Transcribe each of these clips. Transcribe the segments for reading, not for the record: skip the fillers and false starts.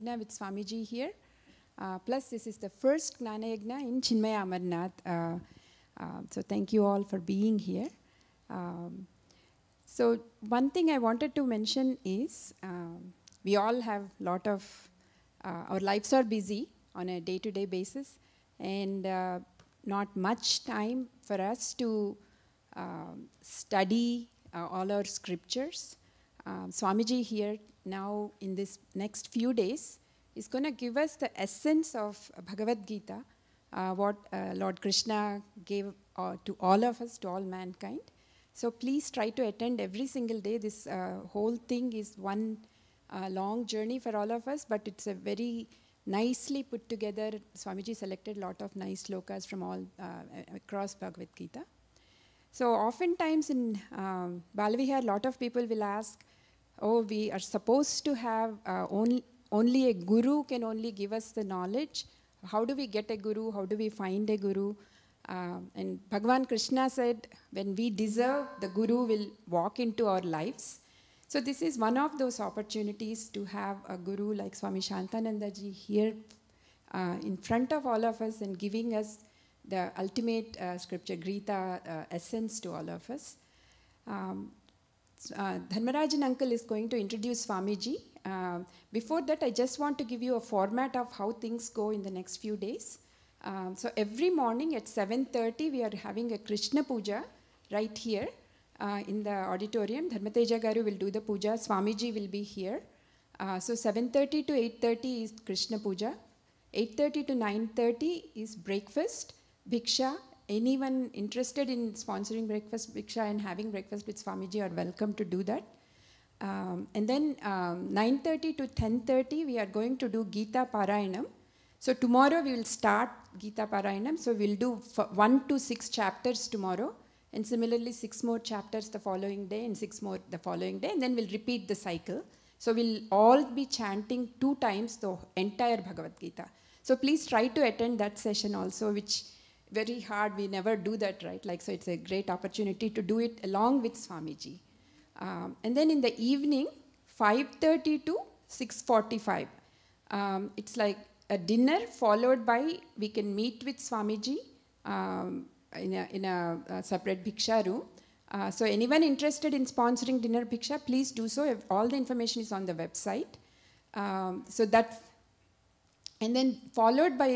Yajna with Swamiji here. Plus, this is the first Gnana Yajna in Chinmaya Amarnath. So thank you all for being here. So one thing I wanted to mention is we all have a lot of, our lives are busy on a day-to-day basis, and not much time for us to study all our scriptures. Swamiji here now in this next few days is going to give us the essence of Bhagavad Gita, what Lord Krishna gave to all of us, to all mankind. So please try to attend every single day. This whole thing is one long journey for all of us, but it's a very nicely put together. Swamiji selected a lot of nice slokas from all across Bhagavad Gita. So oftentimes in Balavihar, a lot of people will ask, oh, we are supposed to have only a guru can only give us the knowledge. How do we get a guru? How do we find a guru? And Bhagavan Krishna said, when we deserve, the guru will walk into our lives. So this is one of those opportunities to have a guru like Swami Shantananda ji here in front of all of us and giving us the ultimate scripture, Gita essence to all of us. Dharmarajan uncle is going to introduce Swamiji. Before that, I just want to give you a format of how things go in the next few days. So every morning at 7:30, we are having a Krishna Puja right here in the auditorium. Dharmateja Garu will do the puja. Swamiji will be here. So 7:30 to 8:30 is Krishna Puja. 8:30 to 9:30 is breakfast, Bhiksha. Anyone interested in sponsoring breakfast, Bhiksha, and having breakfast with Swamiji are welcome to do that. And then 9:30 to 10:30, we are going to do Gita Parayanam. So tomorrow we will start Gita Parayanam. So we'll do 1 to 6 chapters tomorrow, and similarly 6 more chapters the following day, and 6 more the following day, and then we'll repeat the cycle. So we'll all be chanting 2 times the entire Bhagavad Gita. So please try to attend that session also, which very hard, we never do that, right? Like, so it's a great opportunity to do it along with Swamiji. And then in the evening, 5:30 to 6:45, it's like a dinner followed by, we can meet with Swamiji in a separate Bhiksha room. So anyone interested in sponsoring dinner Bhiksha, please do so. All the information is on the website. So that, and then followed by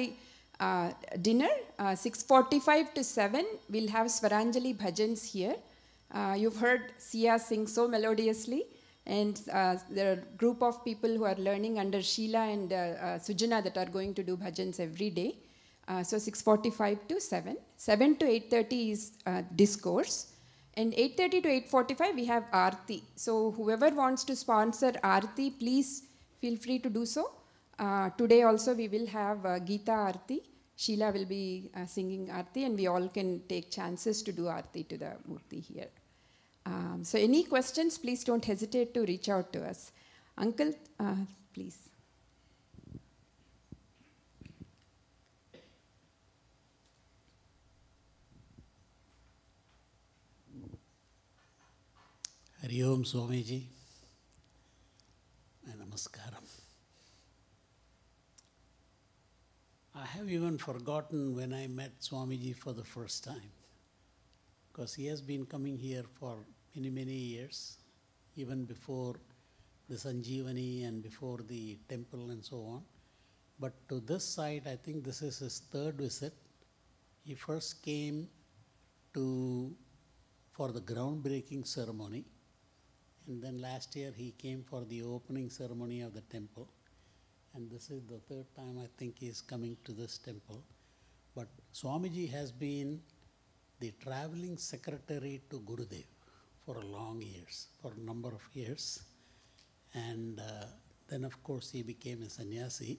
dinner, 6:45 to 7, we'll have Swaranjali bhajans here. You've heard Sia sing so melodiously, and there are a group of people who are learning under Sheila and Sujana that are going to do bhajans every day. So 6:45 to 7. 7 to 8:30 is discourse. And 8:30 to 8:45, we have Aarti. So whoever wants to sponsor Aarti, please feel free to do so. Today also we will have Gita Aarti. Sheila will be singing Aarti, and we all can take chances to do Aarti to the Murti here. So any questions, please don't hesitate to reach out to us. Uncle, please. Hari Om Swamiji, and Namaskaram. I have even forgotten when I met Swamiji for the first time, because he has been coming here for many, many years, even before the Sanjeevani and before the temple and so on. But to this side, I think this is his 3rd visit. He first came for the groundbreaking ceremony, and then last year he came for the opening ceremony of the temple. And this is the 3rd time I think he is coming to this temple. But Swamiji has been the traveling secretary to Gurudev for a number of years. And then of course he became a sannyasi.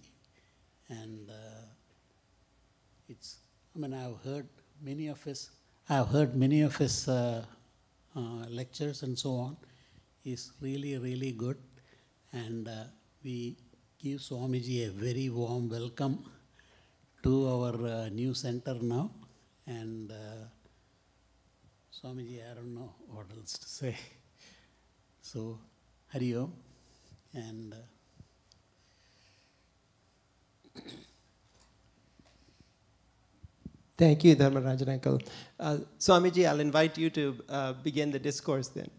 And I've heard many of his lectures and so on. He's really, really good. And we give Swamiji a very warm welcome to our new center now. And Swamiji, I don't know what else to say. So, Hari Om. And Thank you, Dharmarajan uncle. Swamiji, I'll invite you to begin the discourse then.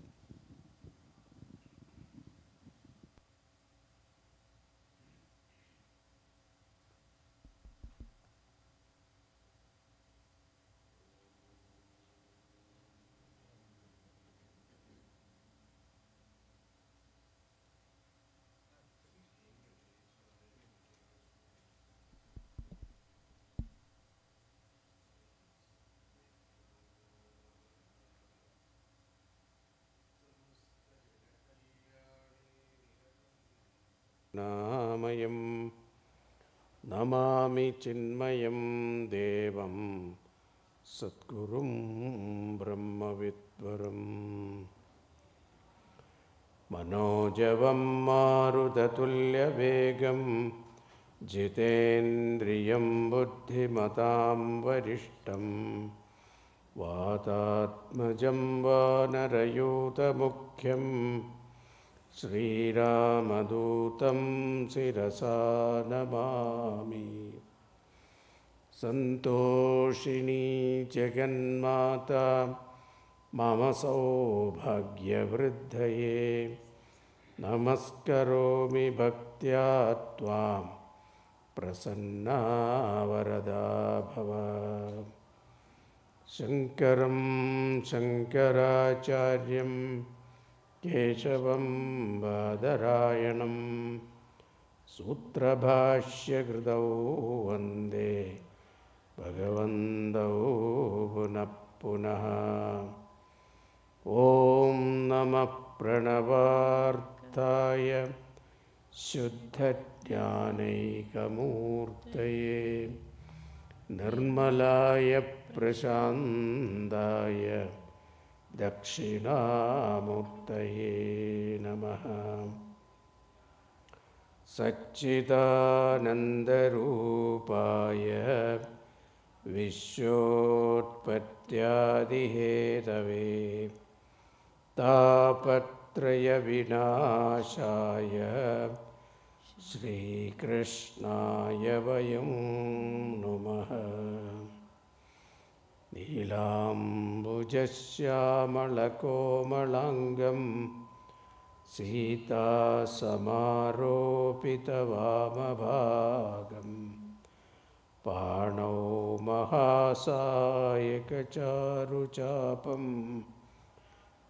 नामयं Namami चिन्मयं देवं सद्गुरुं ब्रह्मविद्वरम् मनोजवं मारुततुल्यवेगं जितेन्द्रियं बुद्धिमतां वरिष्ठं वातात्मजं वानरयूतमुख्यं श्रीरामदूतं शिरसा नमामि। सन्तोषिणी जगन्माता मम सौभाग्यवृद्धये नमस्करोमि भक्त्या त्वां प्रसन्ना वरदा भव। शङ्करं शङ्कराचार्यं केशवं बादरायणं सूत्रभाष्यकृतौ वन्दे भगवन्तौ पुनः पुनः। ॐ नमः प्रणवार्ताय शुद्धज्ञानैकमूर्तये निर्मलाय प्रशान्ताय दक्षिणामूर्तये नमः। सच्चिदानन्दरूपाय विश्वोत्पत्त्यादिहेतवे तापत्रयविनाशाय श्रीकृष्णाय वयं नमः। नीलाम्बुजश्यामलकोमलाङ्गं सीतासमारोपितवामभागं पाणौ महासायकचारुचापं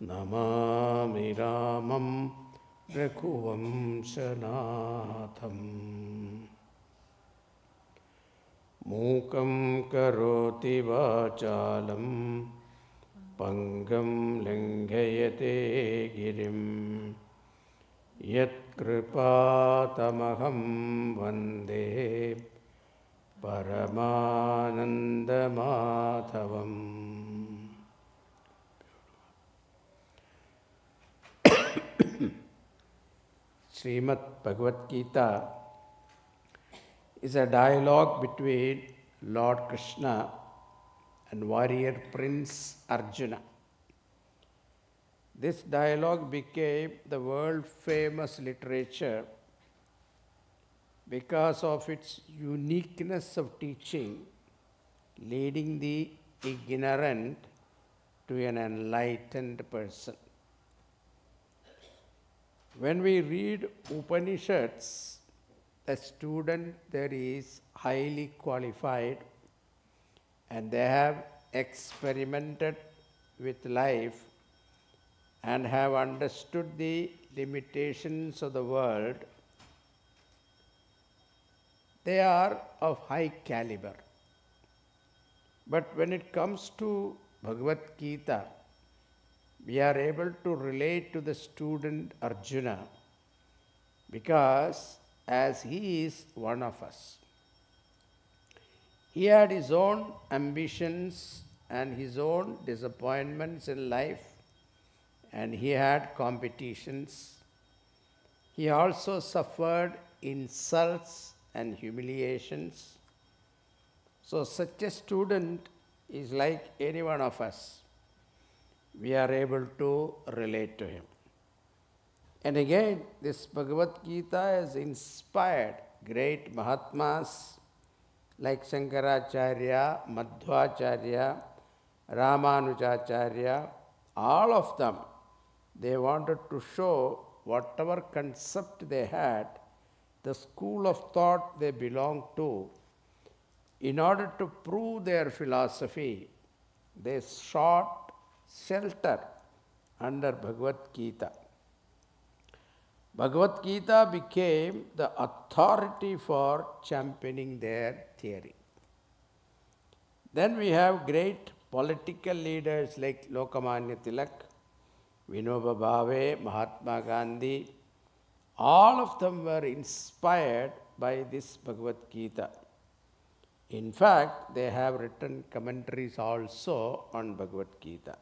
नमामि रामं रघुवंशनाथम्। मूकं करोति वाचालं पङ्गं लङ्घयते गिरिं यत्कृपातमहं वन्दे परमानन्दमाधवम्। Srimad Bhagavad Gita is a dialogue between Lord Krishna and warrior Prince Arjuna. This dialogue became the world famous literature because of its uniqueness of teaching, leading the ignorant to an enlightened person. When we read Upanishads, a student there is highly qualified and they have experimented with life and have understood the limitations of the world. They are of high caliber. But when it comes to Bhagavad Gita, we are able to relate to the student Arjuna because as he is one of us. He had his own ambitions and his own disappointments in life, and he had competitions. He also suffered insults and humiliations. So such a student is like any one of us. We are able to relate to him. And again, this Bhagavad Gita has inspired great Mahatmas like Shankaracharya, Madhvacharya, Ramanujacharya, all of them, they wanted to show whatever concept they had, the school of thought they belonged to, in order to prove their philosophy, they sought shelter under Bhagavad Gita. Bhagavad Gita became the authority for championing their theory. Then we have great political leaders like Lokamanya Tilak, Vinoba Bhave, Mahatma Gandhi. All of them were inspired by this Bhagavad Gita. In fact, they have written commentaries also on Bhagavad Gita.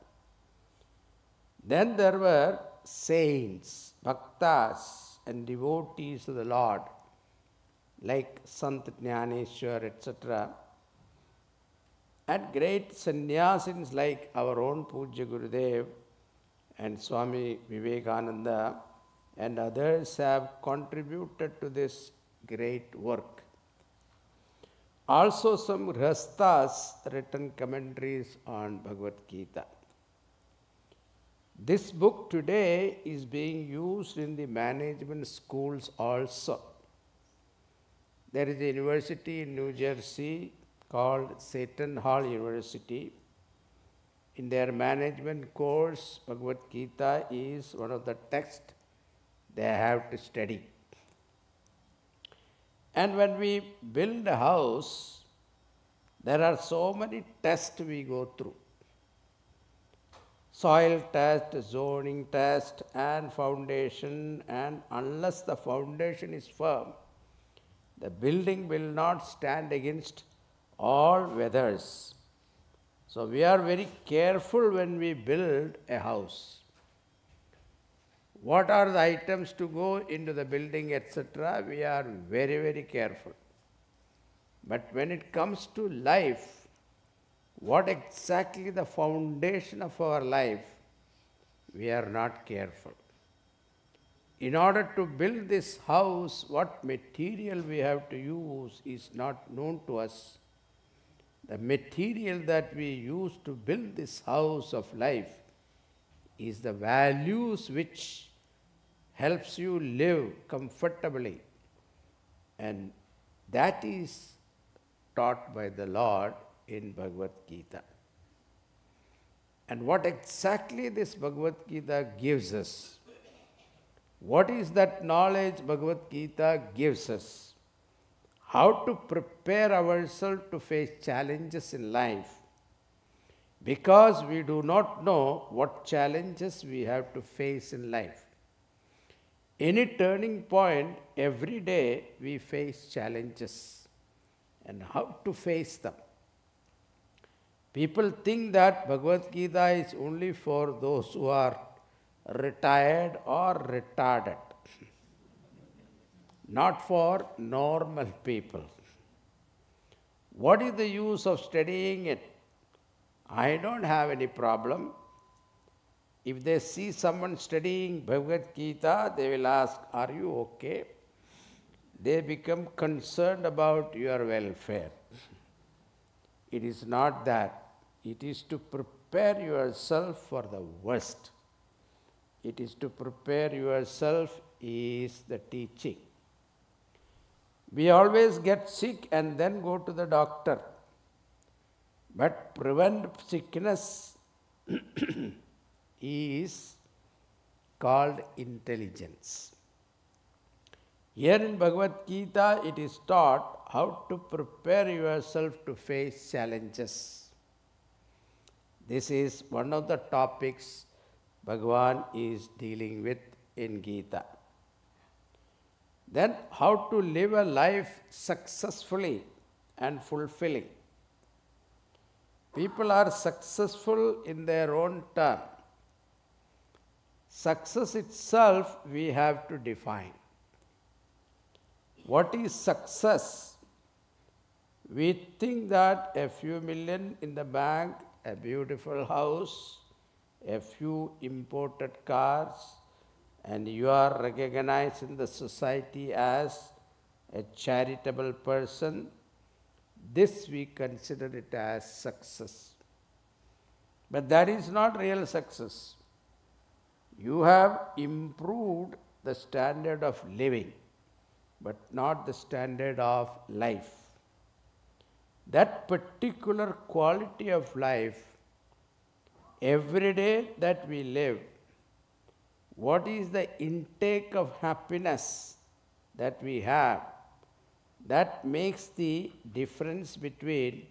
Then there were saints, bhaktas, and devotees of the Lord, like Sant Jnaneshwar, etc. And great sannyasins like our own Pujya Gurudev and Swami Vivekananda and others have contributed to this great work. Also some Grihasthas written commentaries on Bhagavad Gita. This book today is being used in the management schools also. There is a university in New Jersey called Seton Hall University. In their management course, Bhagavad Gita is one of the texts they have to study. And when we build a house, there are so many tests we go through. Soil test, zoning test, and foundation, and unless the foundation is firm, the building will not stand against all weathers. So we are very careful when we build a house. What are the items to go into the building, etc.? We are very, very careful. But when it comes to life, what exactly the foundation of our life, we are not careful. In order to build this house, what material we have to use is not known to us. The material that we use to build this house of life is the values which helps you live comfortably. And that is taught by the Lord in Bhagavad Gita. And what exactly this Bhagavad Gita gives us? What is that knowledge Bhagavad Gita gives us? How to prepare ourselves to face challenges in life, because we do not know what challenges we have to face in life. Any turning point, every day we face challenges, and how to face them. People think that Bhagavad Gita is only for those who are retired or retarded, not for normal people. What is the use of studying it? I don't have any problem. If they see someone studying Bhagavad Gita, they will ask, "Are you okay?" They become concerned about your welfare. It is not that. It is to prepare yourself for the worst. It is to prepare yourself is the teaching. We always get sick and then go to the doctor. But prevent sickness is called intelligence. Here in Bhagavad Gita, it is taught how to prepare yourself to face challenges. This is one of the topics Bhagavan is dealing with in Gita. Then, how to live a life successfully and fulfilling. People are successful in their own turn. Success itself we have to define. What is success? We think that a few million in the bank, a beautiful house, a few imported cars, and you are recognized in the society as a charitable person. this we consider it as success. But that is not real success. You have improved the standard of living, but not the standard of life. That particular quality of life, every day that we live, what is the intake of happiness that we have, that makes the difference between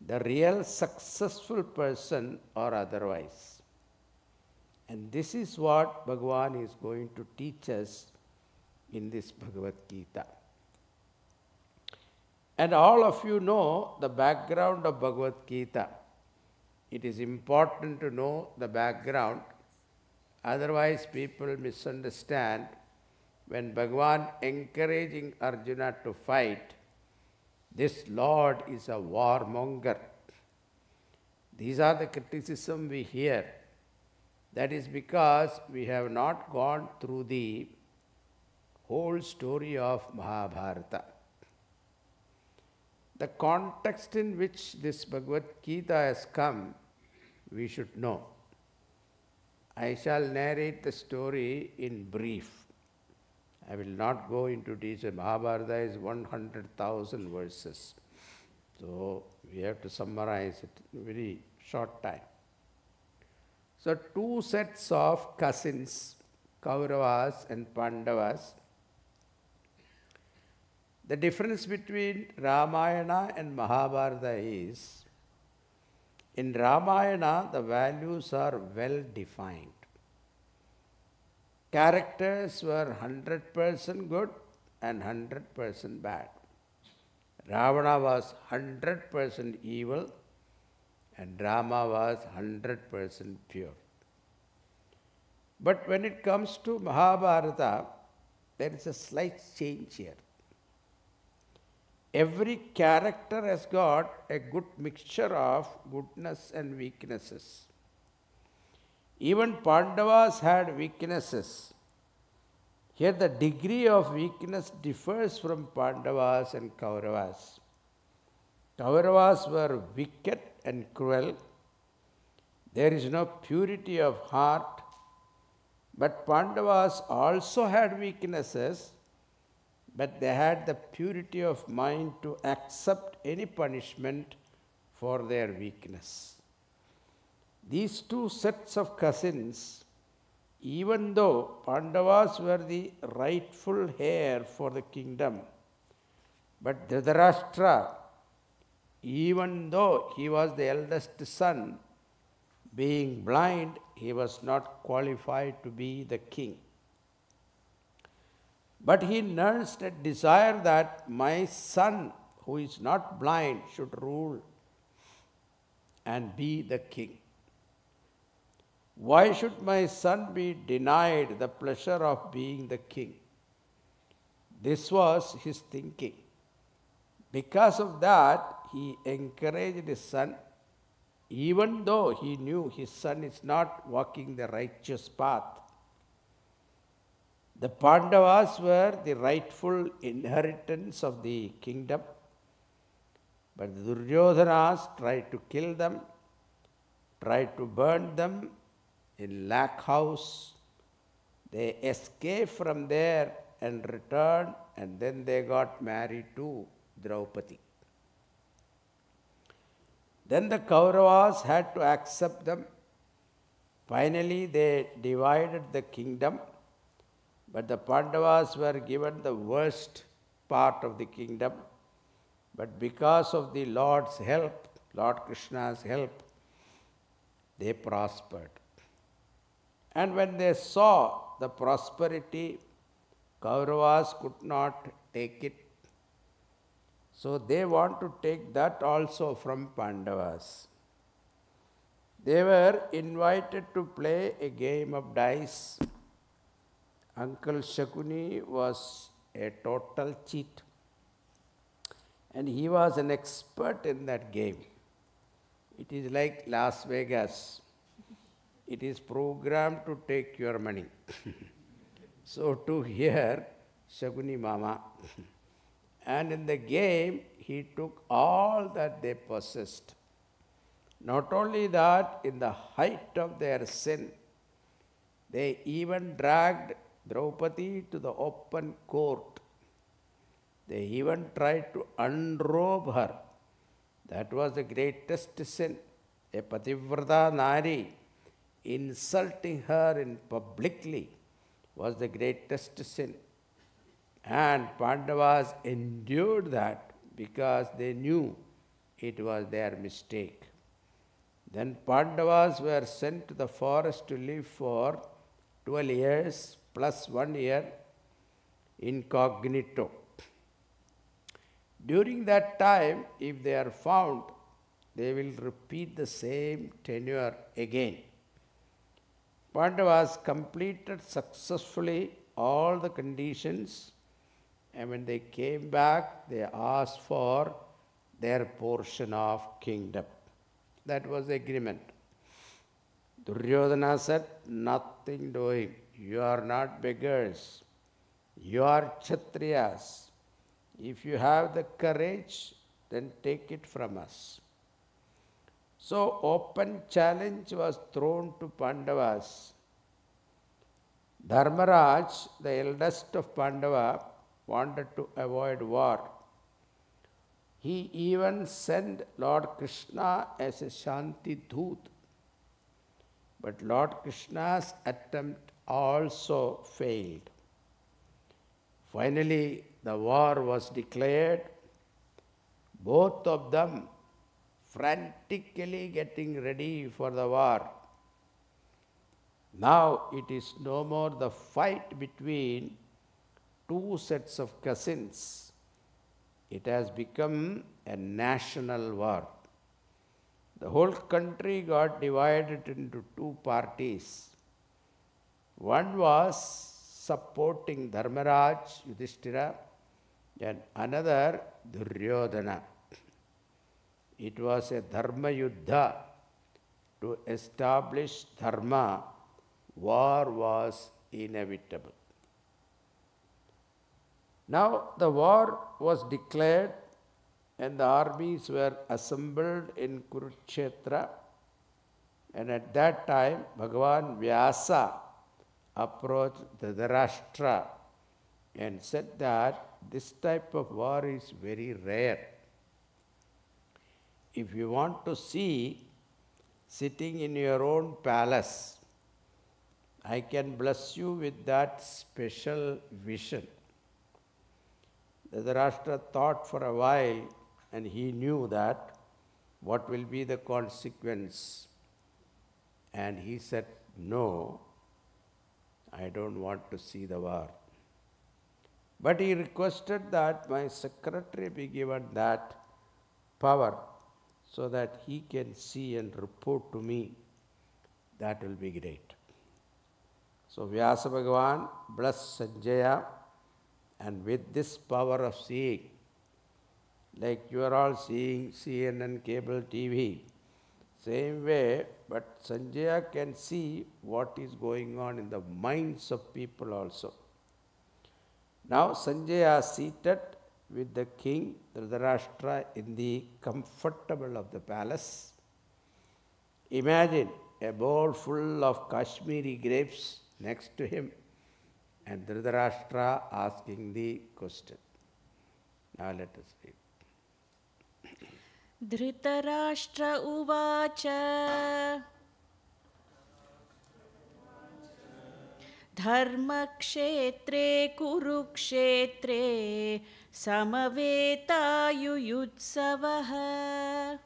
the real successful person or otherwise. And this is what Bhagavan is going to teach us in this Bhagavad Gita. And all of you know the background of Bhagavad Gita. It is important to know the background, otherwise people misunderstand when Bhagavan encouraging Arjuna to fight. This Lord is a warmonger. These are the criticism we hear. That is because we have not gone through the whole story of Mahabharata. The context in which this Bhagavad Gita has come, we should know. I shall narrate the story in brief. I will not go into detail. Mahabharata is 100,000 verses. So we have to summarize it in a very short time. So two sets of cousins, Kauravas and Pandavas. The difference between Ramayana and Mahabharata is, in Ramayana the values are well defined. Characters were 100% good and 100% bad. Ravana was 100% evil and Rama was 100% pure. But when it comes to Mahabharata, there is a slight change here. Every character has got a good mixture of goodness and weaknesses. Even Pandavas had weaknesses. Here the degree of weakness differs from Pandavas and Kauravas. Kauravas were wicked and cruel. There is no purity of heart. But Pandavas also had weaknesses, but they had the purity of mind to accept any punishment for their weakness. These two sets of cousins, even though Pandavas were the rightful heir for the kingdom, but Dhritarashtra, even though he was the eldest son, being blind, he was not qualified to be the king. But he nursed a desire that my son, who is not blind, should rule and be the king. Why should my son be denied the pleasure of being the king? This was his thinking. Because of that, he encouraged his son, even though he knew his son is not walking the righteous path. The Pandavas were the rightful inheritance of the kingdom, but the Duryodhanas tried to kill them, tried to burn them in Lakh House. They escaped from there and returned, and then they got married to Draupadi. Then the Kauravas had to accept them. Finally, they divided the kingdom, but the Pandavas were given the worst part of the kingdom. But because of the Lord's help, Lord Krishna's help, they prospered. And when they saw the prosperity, Kauravas could not take it. So they want to take that also from Pandavas. They were invited to play a game of dice. Uncle Shakuni was a total cheat, and he was an expert in that game. It is like Las Vegas. It is programmed to take your money. So to hear Shakuni Mama, And in the game, he took all that they possessed. Not only that, in the height of their sin, they even dragged Draupadi to the open court. They even tried to unrobe her. That was the greatest sin. A Pativrata Nari, insulting her in publicly, was the greatest sin. And Pandavas endured that because they knew it was their mistake. Then Pandavas were sent to the forest to live for 12 years plus 1 year incognito. During that time, if they are found, they will repeat the same tenure again. Pandavas completed successfully all the conditions, and when they came back, they asked for their portion of kingdom. That was the agreement. Duryodhana said, nothing doing. You are not beggars. You are Kshatriyas. If you have the courage, then take it from us. So open challenge was thrown to Pandavas. Dharmaraj, the eldest of Pandava, wanted to avoid war. He even sent Lord Krishna as a Shanti Dhoot. But Lord Krishna's attempt also failed. Finally, the war was declared. Both of them frantically getting ready for the war. Now it is no more the fight between two sets of cousins. It has become a national war. The whole country got divided into two parties. One was supporting Dharmaraj, Yudhishthira, and another Duryodhana. It was a Dharma Yuddha. To establish Dharma, war was inevitable. Now the war was declared and the armies were assembled in Kurukshetra, and at that time Bhagavan Vyasa approached Dhritarashtra and said that this type of war is very rare. If you want to see sitting in your own palace, I can bless you with that special vision. Dhritarashtra thought for a while, and he knew that what will be the consequence. And he said, no, I don't want to see the war. But he requested that my secretary be given that power so that he can see and report to me. That will be great. So Vyasa Bhagavan blessed Sanjaya, and with this power of seeing, like you are all seeing CNN, cable TV, same way, but Sanjaya can see what is going on in the minds of people also. Now Sanjaya seated with the king Dhritarashtra in the comfortable of the palace. Imagine a bowl full of Kashmiri grapes next to him, and Dhritarashtra asking the question. Now let us read. Dhritarashtra uvacha Dharmakshetre Kurukshetre Samavetaayuyutsavaha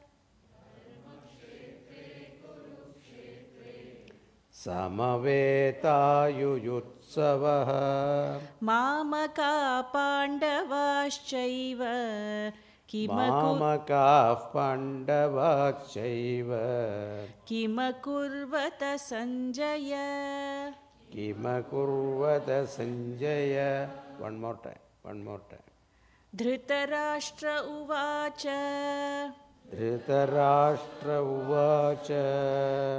Samavetaayuyutsavaha Mamaka Pandavaschaiva Mamaka Pandavachaiva Kimakurvata Sanjaya Kimakurvata Sanjaya. One more time. Dhritarashtra uvacha Dhritarashtra uvacha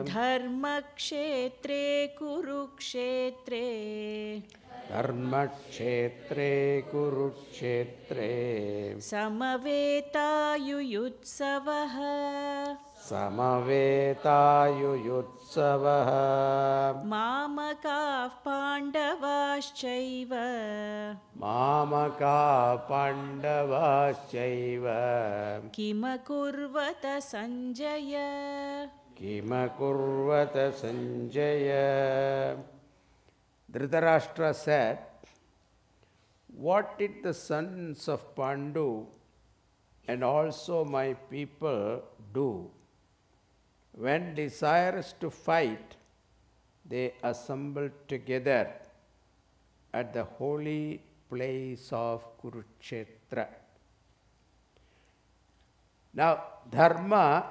Dharmakshetre Kurukshetre धर्मक्षेत्रे कुरुक्षेत्रे समवेतायुयुत्सवः समवेतायुयुत्सवः मामकाः पाण्डवाश्चैव मामका पाण्डवाश्चैव किमकुर्वत Sanjay किमकुर्वत Sanjaya. Dhritarashtra said, what did the sons of Pandu and also my people do? When desirous to fight, they assembled together at the holy place of Kurukshetra. Now, dharma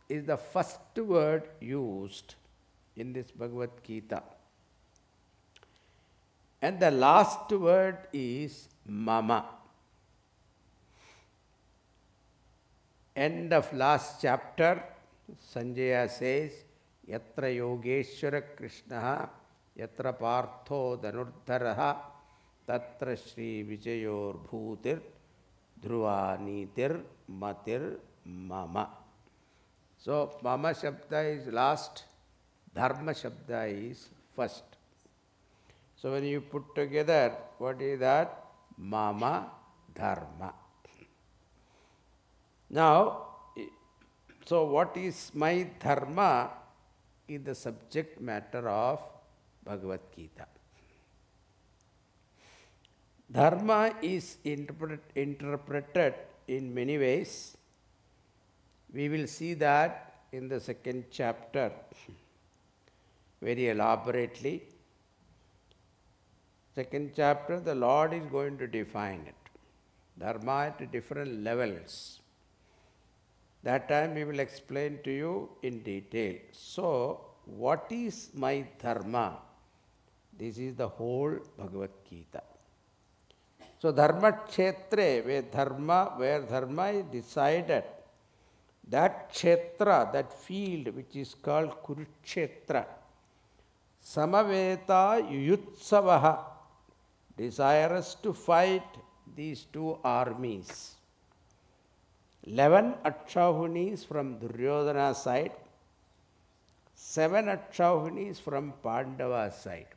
is the first word used in this Bhagavad Gita. And the last word is mama. End of last chapter, Sanjaya says, Yatra Yogeshwara Krishnaha, Yatra Partho Dhanurdharaha, Tatra Shri Vijayor Bhutir, Dhruva Nitir Matir Mama. So, Mama Shabda is last, Dharma Shabda is first. So, when you put together, what is that? Mama Dharma. Now, so what is my Dharma is the subject matter of Bhagavad Gita. Dharma is interpreted in many ways. We will see that in the second chapter very elaborately. Second chapter, the Lord is going to define it. Dharma at different levels. That time we will explain to you in detail. So, what is my Dharma? This is the whole Bhagavad Gita. So, Dharma Kshetre, where Dharma is decided, that Kshetra, that field which is called Kurukshetra, Samaveta Yuyutsavaha, desirous to fight these two armies. 11 Akshahunis from Duryodhana's side, 7 Akshahunis from Pandava's side.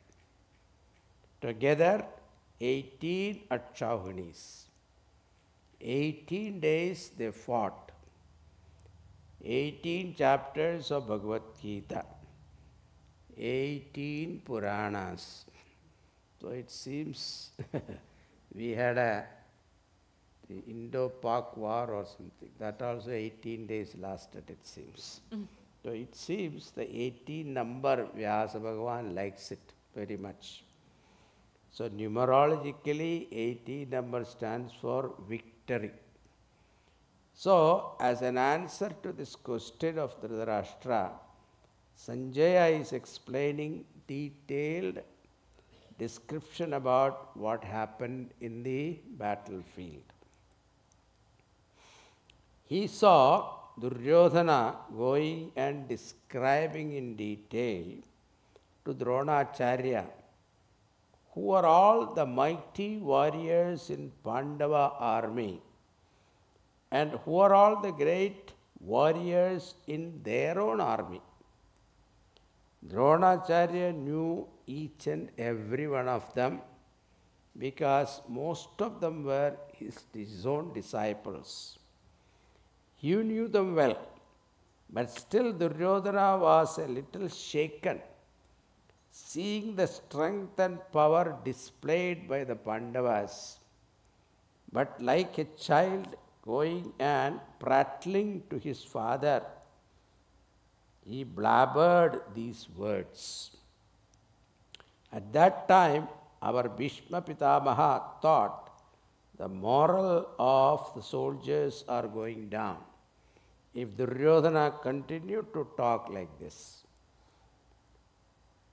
Together, 18 Akshahunis. 18 days they fought. 18 chapters of Bhagavad Gita. 18 Puranas. So it seems we had the Indo-Pak war or something. That also 18 days lasted, it seems. So it seems the 18 number, Vyasa Bhagavan likes it very much. So numerologically, 18 number stands for victory. So, as an answer to this question of Dhritarashtra, Sanjaya is explaining detailed description about what happened in the battlefield. He saw Duryodhana going and describing in detail to Dronacharya who are all the mighty warriors in Pandava army and who are all the great warriors in their own army. Dronacharya knew each and every one of them because most of them were his own disciples. He knew them well, but still Duryodhana was a little shaken, seeing the strength and power displayed by the Pandavas. But like a child going and prattling to his father, he blabbered these words. At that time, our Bhishma Pitamaha thought the moral of the soldiers are going down if Duryodhana continued to talk like this.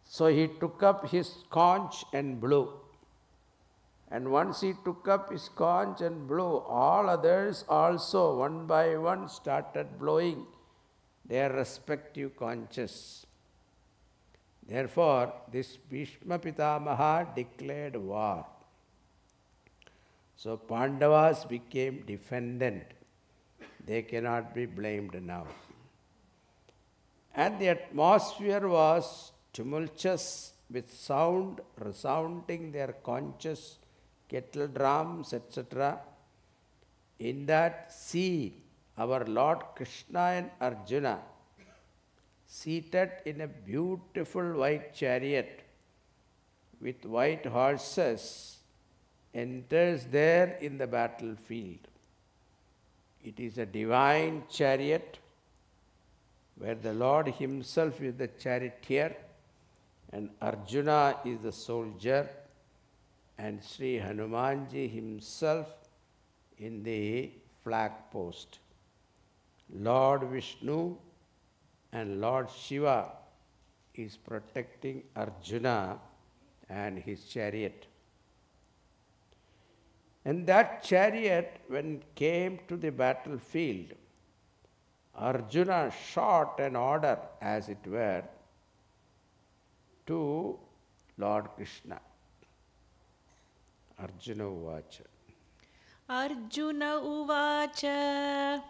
So he took up his conch and blew. And once he took up his conch and blew, all others also one by one started blowing their respective conches. Therefore, this Bhishma Pitamaha declared war. So Pandavas became defendant. They cannot be blamed now. And the atmosphere was tumultuous with sound resounding their conches, kettle drums, etc. In that scene, our Lord Krishna and Arjuna, seated in a beautiful white chariot with white horses, enters there in the battlefield. It is a divine chariot where the Lord himself is the charioteer and Arjuna is the soldier and Sri Hanumanji himself in the flag post. Lord Vishnu and Lord Shiva is protecting Arjuna and his chariot. And that chariot, when it came to the battlefield, Arjuna shot an order, as it were, to Lord Krishna. Arjuna Uvacha. Arjuna Uvacha.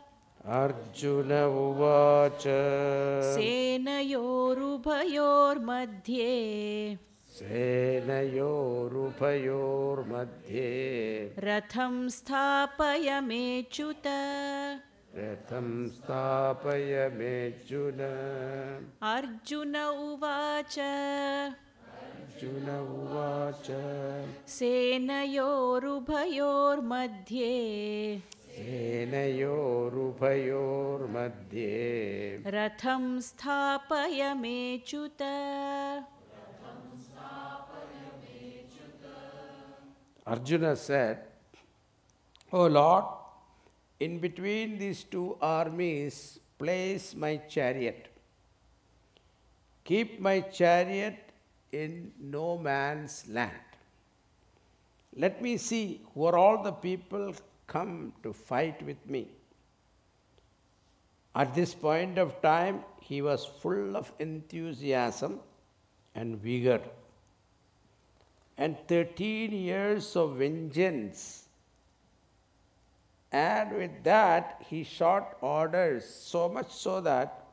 Arjuna Uvacha. Senayorubhayormadhye. Senayorubhayormadhye. Ratham sthapaya mechuta. Ratham sthapaya mejuna. Arjuna Uvacha. Arjuna Uvacha. Senayorubhayormadhye. Senayorubhayormadhye. Ratham sthapaya mechuta. Arjuna said, O Lord, in between these two armies, place my chariot. Keep my chariot in no man's land. Let me see who are all the people come to fight with me. At this point of time, he was full of enthusiasm and vigor. And 13 years of vengeance. And with that, he shot orders so much so that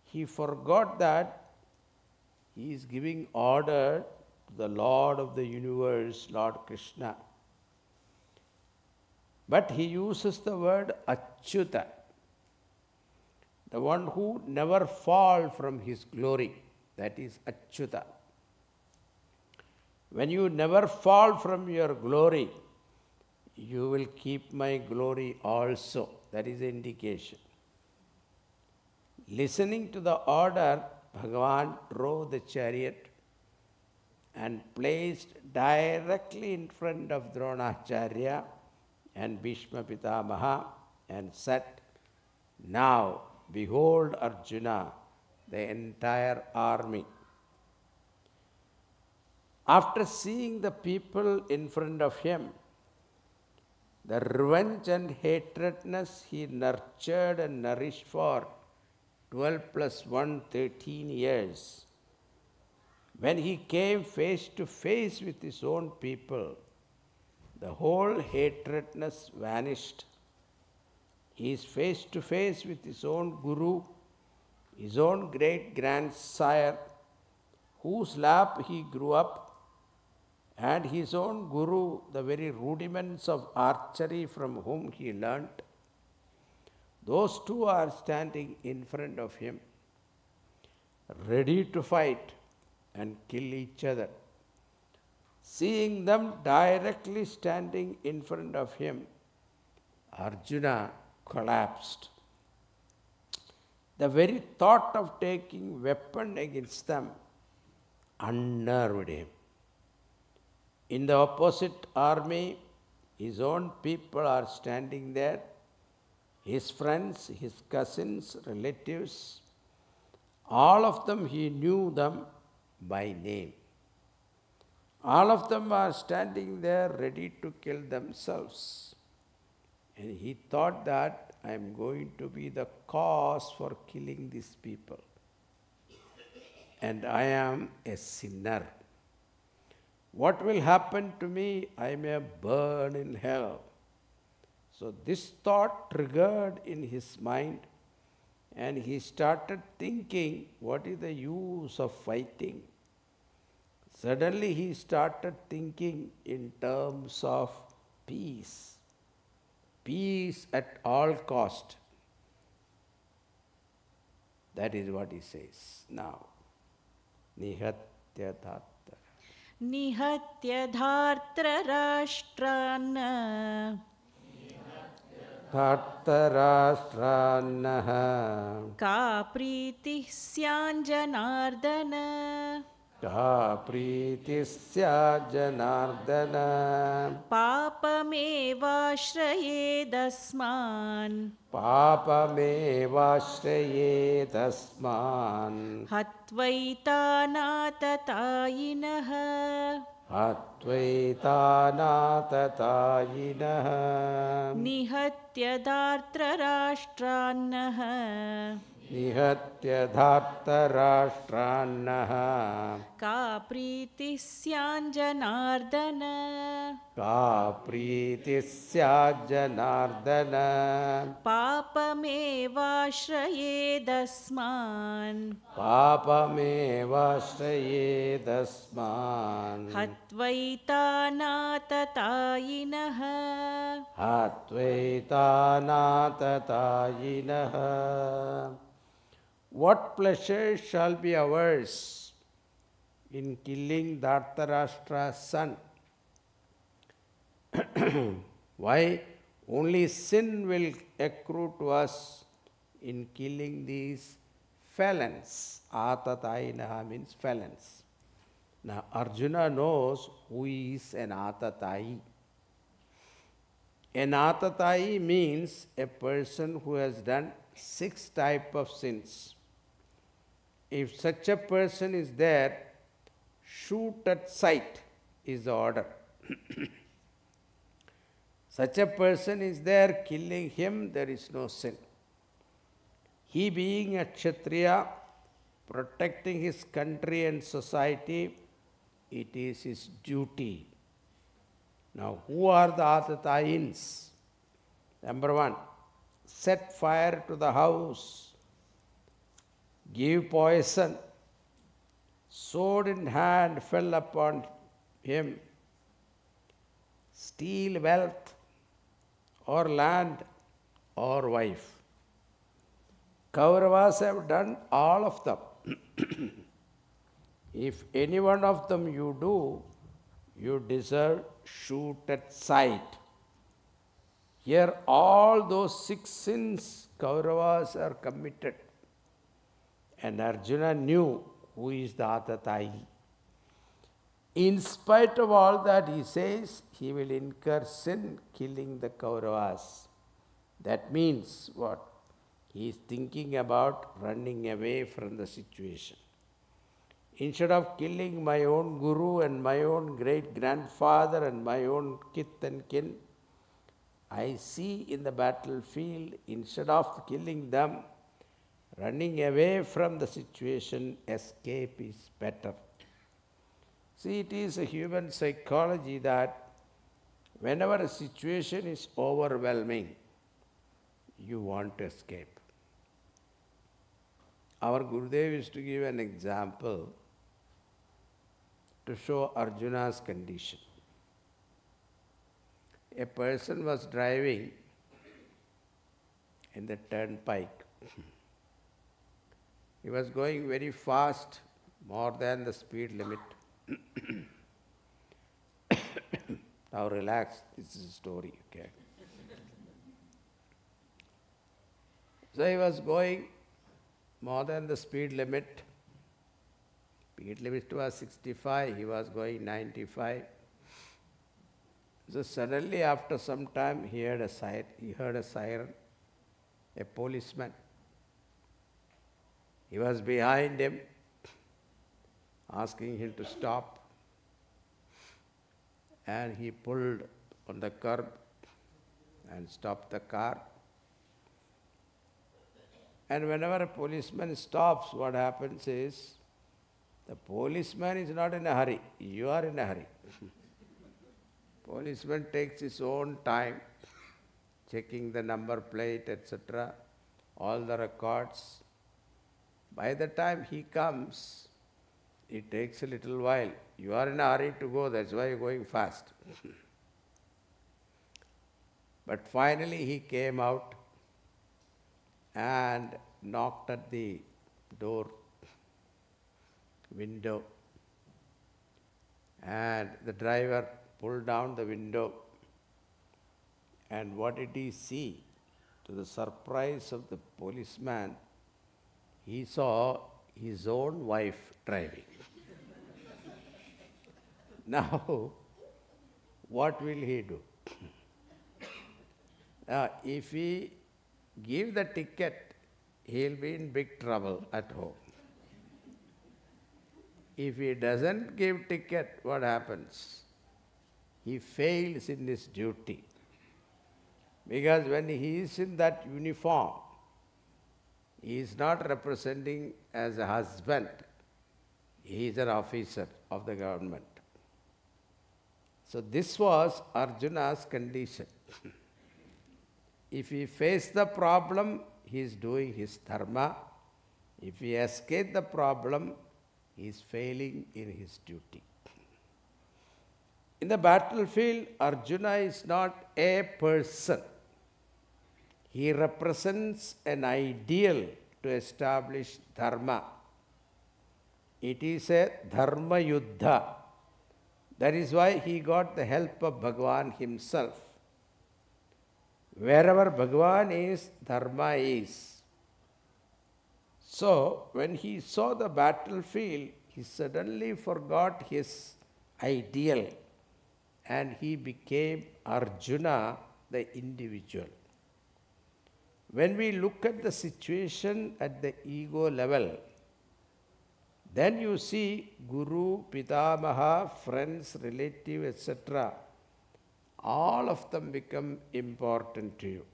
he forgot that he is giving order to the Lord of the universe, Lord Krishna. But he uses the word Achyuta, the one who never falls from his glory. That is Achyuta. When you never fall from your glory, you will keep my glory also. That is the indication. Listening to the order, Bhagavan drove the chariot and placed directly in front of Dronacharya and Bhishma Pitamaha and said, Now, behold Arjuna, the entire army. After seeing the people in front of him, the revenge and hatredness he nurtured and nourished for 12 plus 1, 13 years, when he came face to face with his own people, the whole hatredness vanished. He is face to face with his own guru, his own great grandsire, whose lap he grew up, and his own guru, the very rudiments of archery from whom he learnt. Those two are standing in front of him, ready to fight and kill each other. Seeing them directly standing in front of him, Arjuna collapsed. The very thought of taking weapon against them unnerved him. In the opposite army, his own people are standing there, his friends, his cousins, relatives, all of them, he knew them by name. All of them are standing there ready to kill themselves. And he thought that I am going to be the cause for killing these people. and I am a sinner. What will happen to me? I may burn in hell. So this thought triggered in his mind, and he started thinking, what is the use of fighting? Suddenly he started thinking in terms of peace. Peace at all cost. That is what he says now. Nihatya dhartra. निहत्य धार्तराष्ट्रान् Dhartarashtranaha. का प्रीतिः स्याञ्जनार्दन Ka pritisya janardana. पापमेवाश्रयेदस्मान् Papamevashraye tasman. हत्वैतानाततायिनः Advaitanatatayinaha. निहत्य धार्तराष्ट्रान्नः Nihatya dhartarashtranaha. का प्रीतिः स्याञ्जनार्दन Ka pritisya janardana. पापमेवाश्रयेदस्मान् Papamevashraye tasman. हत्वैतानाततायिनः Advaitanatatayinaha. What pleasure shall be ours in killing Dhartarashtra's son? Why? Only sin will accrue to us in killing these felons. Atatayinaha means felons. Now Arjuna knows who is an Atatayi. An Atatayi means a person who has done 6 types of sins. If such a person is there, shoot at sight is the order. Such a person is there, killing him, there is no sin. He being a Kshatriya, protecting his country and society, it is his duty. Now, who are the Atatayins? Number 1, set fire to the house, give poison, sword in hand fell upon him, steal wealth or land or wife. Kauravas have done all of them. If any one of them you do, you deserve shoot at sight. Here all those 6 sins Kauravas are committed. And Arjuna knew who is the Atatayi. In spite of all that, he says he will incur sin killing the Kauravas. That means what? He is thinking about running away from the situation. Instead of killing my own guru and my own great-grandfather and my own kith and kin, I see in the battlefield, instead of killing them, running away from the situation, escape is better. See, it is a human psychology that whenever a situation is overwhelming, you want to escape. Our Gurudev used to give an example to show Arjuna's condition. A person was driving in the turnpike. He was going very fast, more than the speed limit. Now relax, this is a story, okay? So he was going more than the speed limit. Speed limit was 65, he was going 95. So suddenly after some time he heard a siren, a policeman. He was behind him, asking him to stop. And he pulled on the curb and stopped the car. And whenever a policeman stops, what happens is The policeman is not in a hurry. You are in a hurry. Policeman takes his own time, checking the number plate, etc., all the records. By the time he comes, it takes a little while. You are in a hurry to go, that's why you are going fast. But finally he came out and knocked at the door, window, and the driver pulled down the window, and what did he see? To the surprise of the policeman, he saw his own wife driving. Now, what will he do? Now, if he give the ticket, he will be in big trouble at home. If he doesn't give ticket, what happens? He fails in his duty. Because when he is in that uniform, he is not representing as a husband. He is an officer of the government. So this was Arjuna's condition. If he faced the problem, he is doing his dharma. If he escaped the problem, he is failing in his duty. In the battlefield, Arjuna is not a person. He represents an ideal to establish dharma. It is a dharma yuddha. That is why he got the help of Bhagavan himself. Wherever Bhagavan is, dharma is. So, when he saw the battlefield, he suddenly forgot his ideal and he became Arjuna, the individual. When we look at the situation at the ego level, then you see Guru, Pitamaha, friends, relative, etc. All of them become important to you.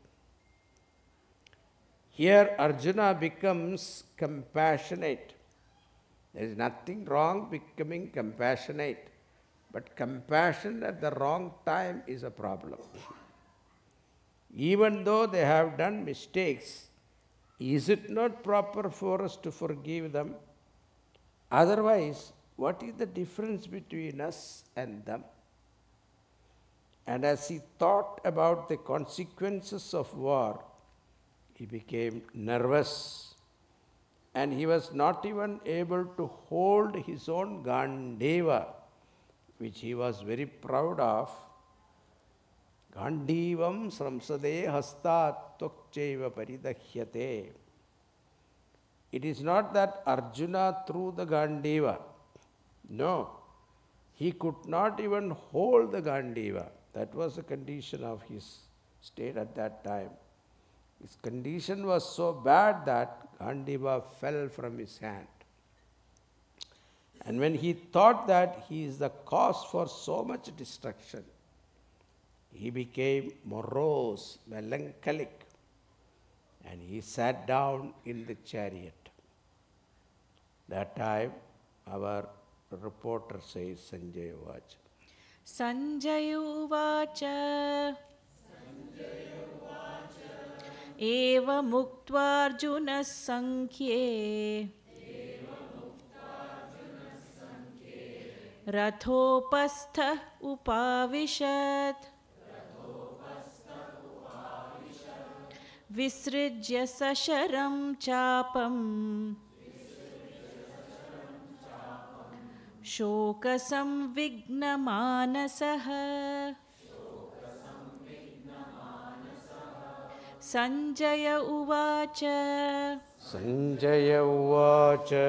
Here Arjuna becomes compassionate. There is nothing wrong becoming compassionate, but compassion at the wrong time is a problem. Even though they have done mistakes, is it not proper for us to forgive them? Otherwise, what is the difference between us and them? And as he thought about the consequences of war, he became nervous. And he was not even able to hold his own Gandhiva, which he was very proud of. Gandhivam samsade hastat tvakcheva paridahyate. It is not that Arjuna threw the Gandhiva. No, he could not even hold the Gandhiva. That was the condition of his state at that time. His condition was so bad that Gandhiva fell from his hand. And when he thought that he is the cause for so much destruction, he became morose, melancholic, and he sat down in the chariot. That time, our reporter says, Sanjaya Vacha. Sanjaya Vacha. Eva Muktvarjuna Sankhye. Rathopastha Upavishat. Visrijya Sasharam Chapam. Shokasam Vignamanasah. Sanjaya Uvacha. Sanjaya Uvacha.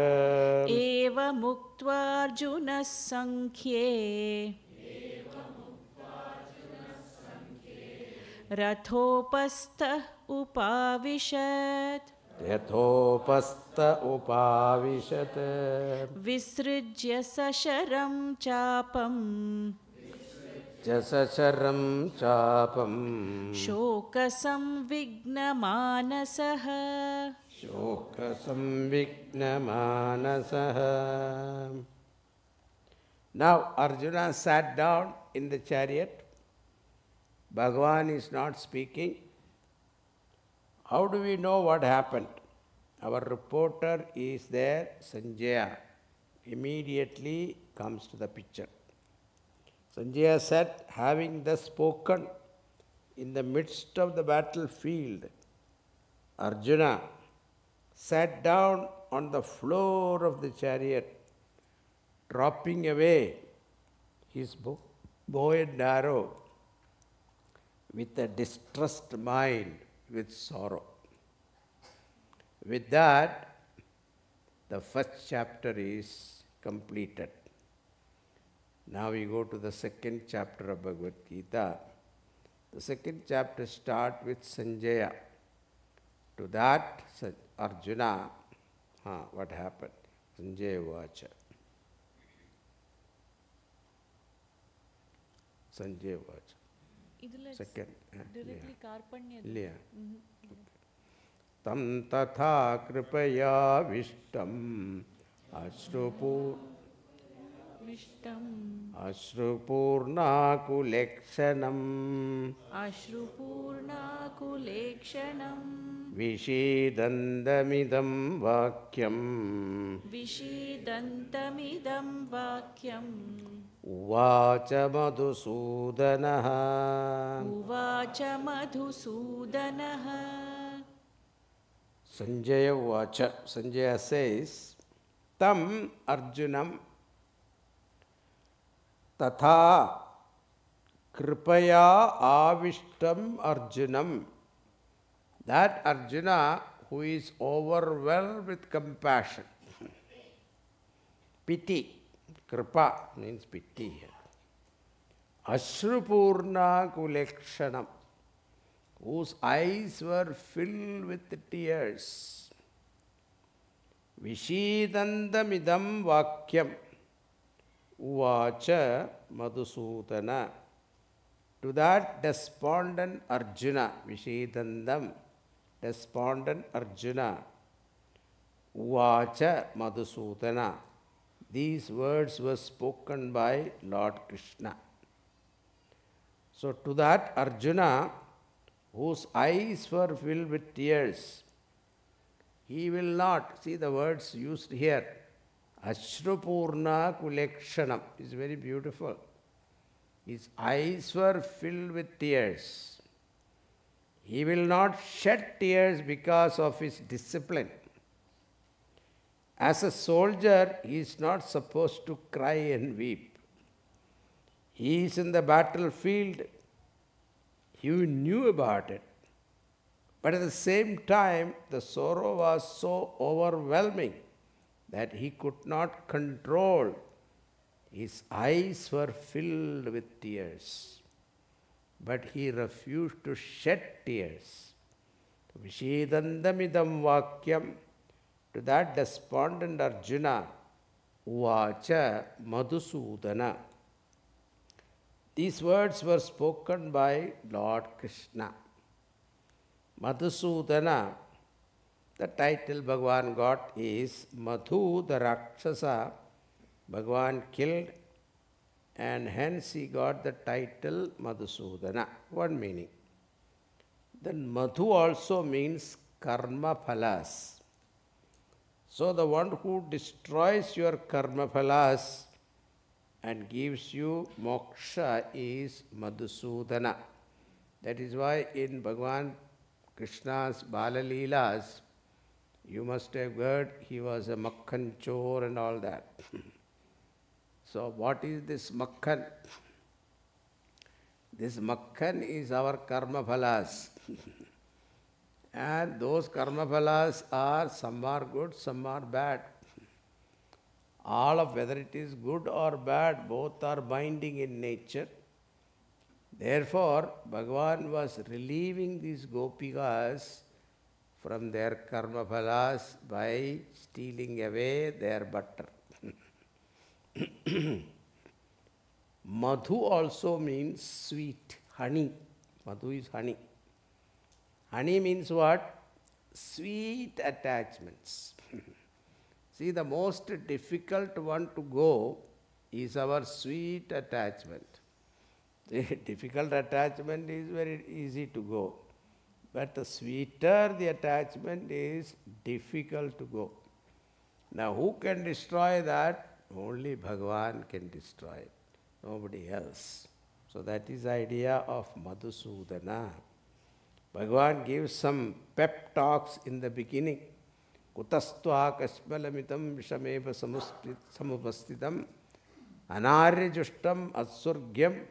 Eva Muktvarjuna Sankhye. Rathopastha Upavishat. Yathopastha upavishat. Visrijya Sasharam Chapam. Jasacharam chapam. Shokasam Vignamanasah. shoka samvikna manasaha. Now Arjuna sat down in the chariot. Bhagavan is not speaking. How do we know what happened? Our reporter is there, Sanjaya. Immediately comes to the picture. Sanjaya said, having thus spoken, in the midst of the battlefield, Arjuna sat down on the floor of the chariot, dropping away his bow and arrow with a distressed mind, with sorrow. With that, the first chapter is completed. Now we go to the second chapter of Bhagavad Gita. The second chapter starts with Sanjaya. To that, Arjuna, what happened? Sanjaya Vacha. Sanjaya Vacha. Second. Directly Karpanya. Liya. Tam tatha kripaya vishtam Ashrupurna kulekshanam Vishidandamidam vakyam Uvacha Madhusudanaha. Sanjaya Vacha. Sanjaya says, Tam Arjunam Tatha Kripaya Avishtam Arjunam. That Arjuna who is overwhelmed with compassion. Pity. Kripa means pity here. Ashrupurna kulekshanam. Whose eyes were filled with tears. Vishidandamidam vakyam. Uvacha Madhusudana. To that despondent Arjuna, Vishidandam, despondent Arjuna, Uvacha Madhusudana. These words were spoken by Lord Krishna. So to that Arjuna, whose eyes were filled with tears, he will not, see the words used here, Ashrupurna kulekshanam is very beautiful. His eyes were filled with tears. He will not shed tears because of his discipline. As a soldier, he is not supposed to cry and weep. He is in the battlefield. He knew about it. But at the same time, the sorrow was so overwhelming that he could not control. His eyes were filled with tears. But he refused to shed tears. Vishidandamidam vakyam. To that despondent Arjuna, Uvacha Madhusudana. These words were spoken by Lord Krishna. Madhusudana, the title Bhagavan got is Madhu the Rakshasa. Bhagavan killed, and hence he got the title Madhusudana. One meaning. Then Madhu also means karma phalas. So the one who destroys your karma phalas and gives you moksha is Madhusudana. That is why in Bhagavan Krishna's Bala Leelas, you must have heard he was a Makhan Chor and all that. So what is this Makhan? This Makhan is our karma phalas. And those karma phalas are, some are good, some are bad. All of whether it is good or bad, both are binding in nature. Therefore, Bhagavan was relieving these gopikas from their karma phalas by stealing away their butter. Madhu also means sweet, honey. Madhu is honey. Honey means what? sweet attachments. See, the most difficult one to go is our sweet attachment. The difficult attachment is very easy to go, but the sweeter the attachment is difficult to go. Now, who can destroy that? Only Bhagavan can destroy it, nobody else. So that is the idea of Madhusudana. Bhagavan gives some pep talks in the beginning. Kutastva kasmalamitam vishameva samupastitam anaryajushtam asurgyam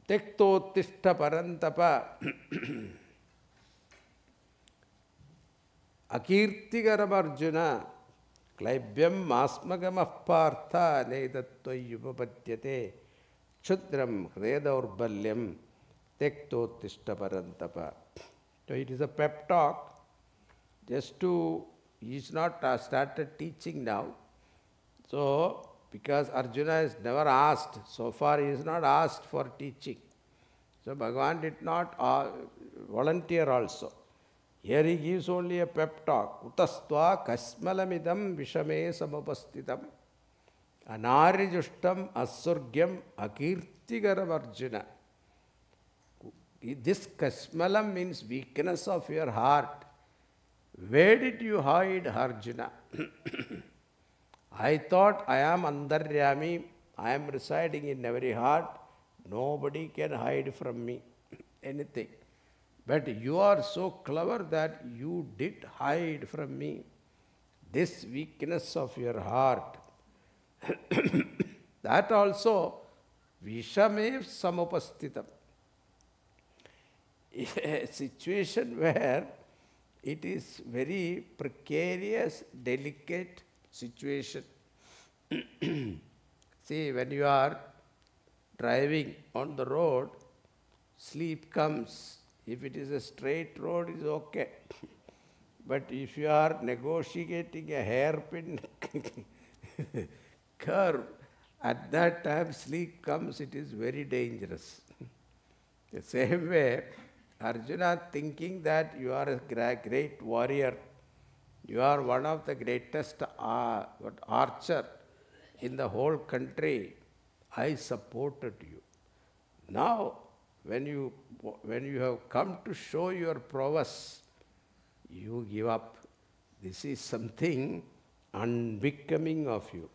tektotishta parantapa akirtigaram arjuna klaibyam masmagamah partha nedatvayupapadyate ksudram hridayadurbalyam tektotishta parantapa. So it is a pep talk. Just to, he is not started teaching now. So, because Arjuna has never asked, so far he is not asked for teaching. So Bhagavan did not volunteer also. Here he gives only a pep talk. Utastva kasmalamidam vishame samupastitam anaryajushtam asurgyam akirtigaram Arjuna. This kasmalam means weakness of your heart. Where did you hide, Arjuna? I thought I am Andaryami, I am residing in every heart, nobody can hide from me anything. But you are so clever that you did hide from me this weakness of your heart. That also, Vishamev Samupastitam. A situation where it is very precarious, delicate situation. See, when you are driving on the road, sleep comes. If it is a straight road, it is okay. But if you are negotiating a hairpin curve, at that time sleep comes, it is very dangerous. The same way, Arjuna thinking that you are a great warrior, you are one of the greatest archer in the whole country, I supported you. Now, when you have come to show your prowess, you give up. This is something unbecoming of you.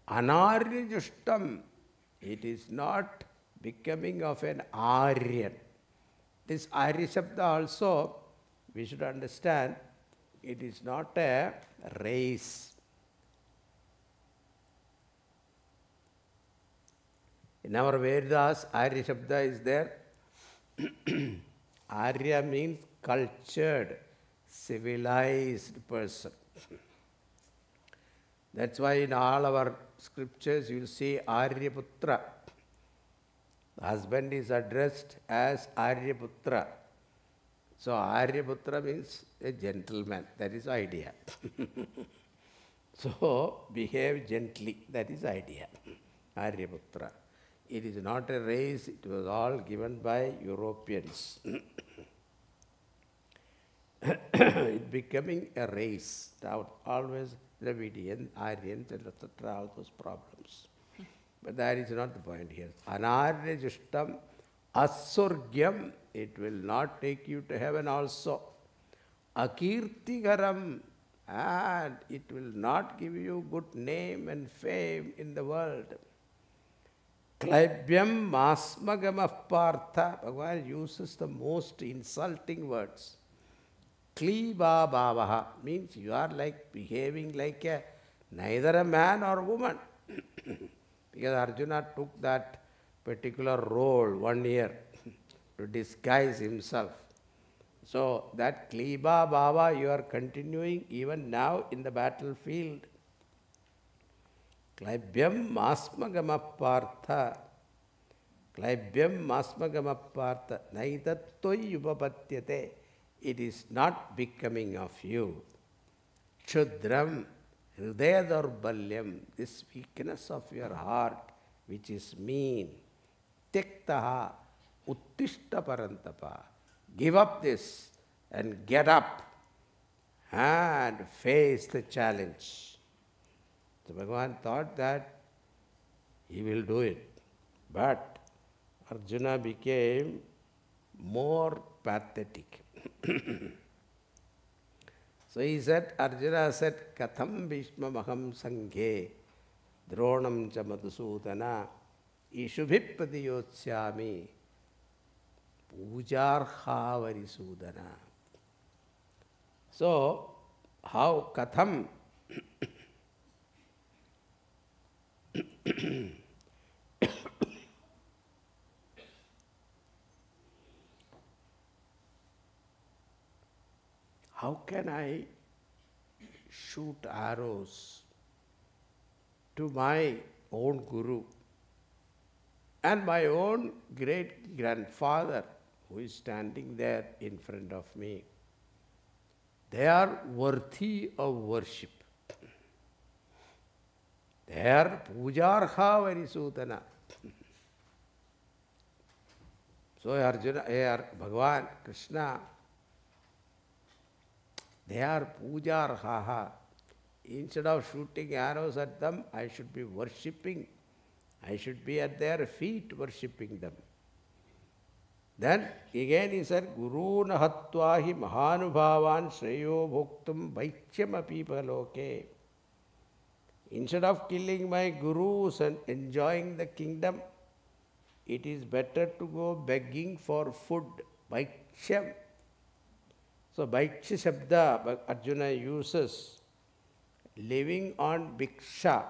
Anaryajushtam. It is not becoming of an Aryan. This Arya Shabda also, we should understand, it is not a race. In our Vedas, Arya Shabda is there. Arya means cultured, civilized person. That's why in all our scriptures you will see Aryaputra. The husband is addressed as Aryaputra. So Aryaputra means a gentleman. That is the idea. So behave gently. That is the idea. Aryaputra. It is not a race. It was all given by Europeans. It becoming a race. Always Dravidian, Aryans, etc. All those problems. But that is not the point here. Anaryajushtam asurgyam. It will not take you to heaven also. Akirtigaram. And it will not give you good name and fame in the world. Klaibyam masmagamah partha. Bhagavan uses the most insulting words. Kliba bhavaha means you are like behaving like neither a man or woman. Because Arjuna took that particular role 1 year to disguise himself. So that kliba bhava you are continuing even now in the battlefield. Klaibyam masmagamah partha. Klaibyam masmagamah partha. Naitattvai upapadyate. It is not becoming of you. Kshudram hridayadurbalyam. This weakness of your heart, which is mean. Tyaktaha uttishta parantapa. Give up this and get up and face the challenge. So Bhagavan thought that he will do it. But Arjuna became more pathetic. So he said, Arjuna said, Katham Bhishma Maham Sanghe Dronam cha Madhusudana Ishubhipati Yotsyami Pujarha Varisudana. So, how Katham how can I shoot arrows to my own Guru and my own great-grandfather who is standing there in front of me? They are worthy of worship. They are pujarha varisudana. So Arjuna, Bhagavan, Krishna, they are pujarha. Instead of shooting arrows at them, I should be worshipping. I should be at their feet worshipping them. Then again he said, Guru nahatvahi mahanubhavan shreyo bhoktum vaichyam apipaloke. Instead of killing my gurus and enjoying the kingdom, it is better to go begging for food. Vaichyam. So Vaikshya Shabda Arjuna uses living on bhiksha.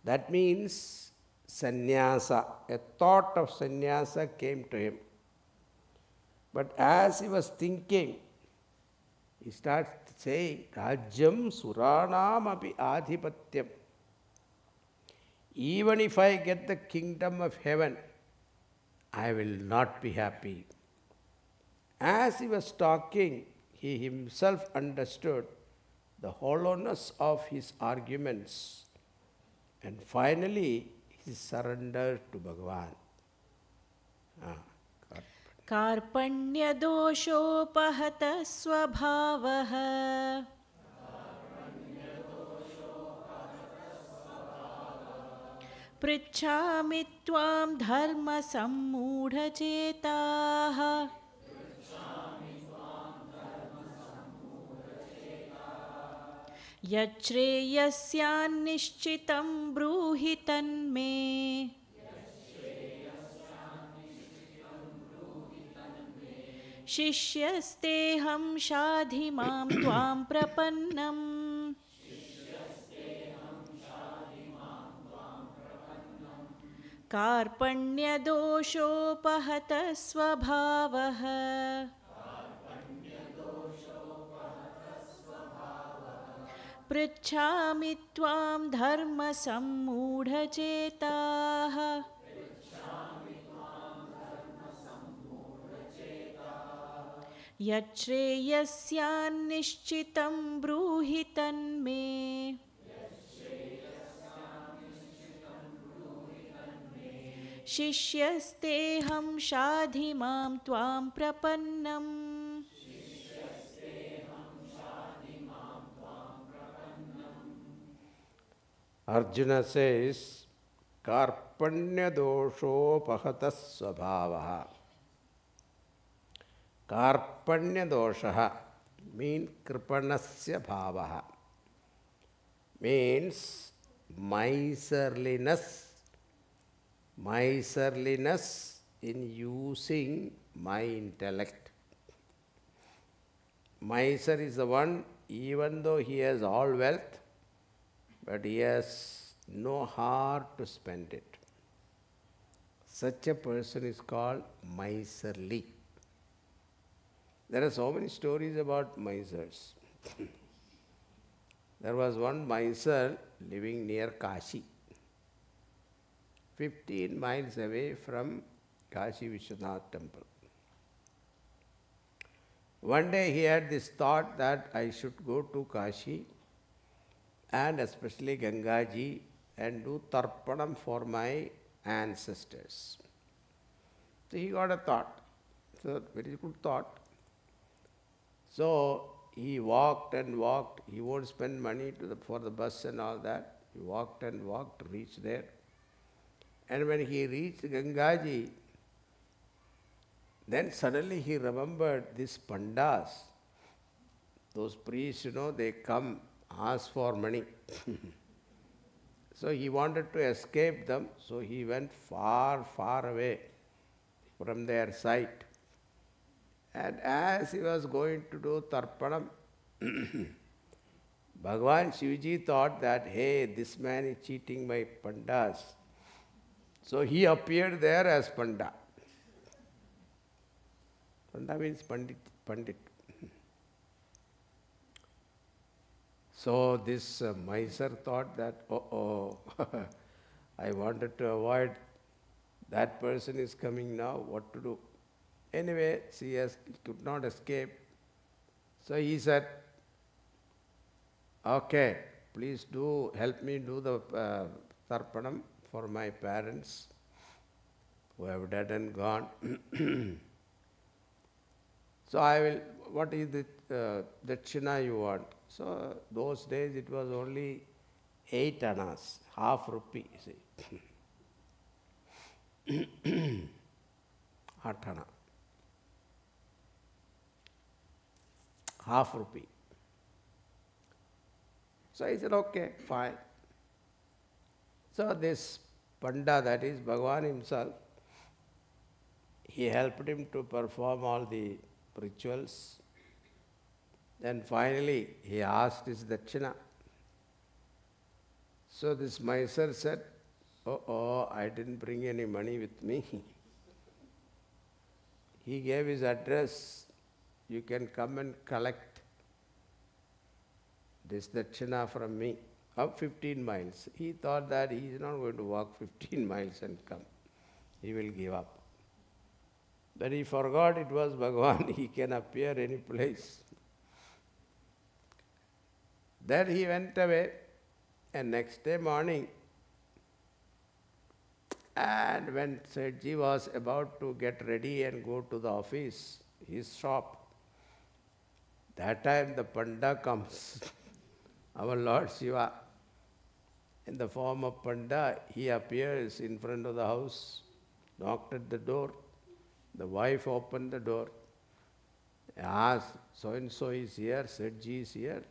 That means sannyasa. A thought of sannyasa came to him. But as he was thinking, he starts saying, Rajyam Suranam api adhipatyam. Even if I get the kingdom of heaven, I will not be happy. As he was talking, he himself understood the hollowness of his arguments. And finally, he surrendered to Bhagavan. कार्पण्यदोषोपहतः स्वभावः पृच्छामि त्वां धर्मसम्मूढचेताः यच्छ्रेयस्यान्निश्चितं ब्रूहि तन्मे शिष्यस्तेऽहं शाधि मां त्वां प्रपन्नम् कार्पण्यदोषोपहतः स्वभावः पृच्छामि त्वां धर्मसम्मूढचेताः यच्छ्रेयस्यान्निश्चितं ब्रूहि तन्मे शिष्यस्तेऽहं शाधि मां त्वां प्रपन्नम् Arjuna says, Karpanya doshopahatas svabhavaha. Karpanya doshaha means kripanasya bhavaha. Means miserliness. Miserliness in using my intellect. Miser is the one, even though he has all wealth, but he has no heart to spend it. Such a person is called miserly. There are so many stories about misers. There was one miser living near Kashi, 15 miles away from Kashi Vishwanath temple. One day he had this thought that I should go to Kashi and especially Gangaji and do tarpanam for my ancestors. So he got a thought. So very good thought. So he walked and walked. He won't spend money for the bus and all that. He walked and walked, reached there. And when he reached Gangaji, then suddenly he remembered these pandas. Those priests, they come, ask for money. So he wanted to escape them, so he went far, far away from their sight. And as he was going to do Tarpanam, Bhagavan Shivji thought that, hey, this man is cheating my pandas. So he appeared there as Panda. Panda means Pandit. So this miser thought that, I wanted to avoid, that person is coming now, what to do? Anyway, he could not escape. So he said, okay, please do help me do the Tarpanam for my parents who have dead and gone. So I will, what is the Dachina you want? So those days it was only 8 annas, half rupee, see. 8 anna. Half rupee. So he said, okay, fine. So this Panda, that is Bhagavan himself, he helped him to perform all the rituals. Then finally he asked his Dachina. So this miser said, I didn't bring any money with me. He gave his address. You can come and collect this Dachina from me, up 15 miles. He thought that he is not going to walk 15 miles and come. He will give up. But he forgot it was Bhagavan. He can appear any place. Then he went away, and next day morning, and when Sethji was about to get ready and go to the office, his shop, that time the Panda comes. Our Lord Shiva, in the form of Panda, he appears in front of the house, knocked at the door. The wife opened the door, asked, so-and-so is here, Sethji is here.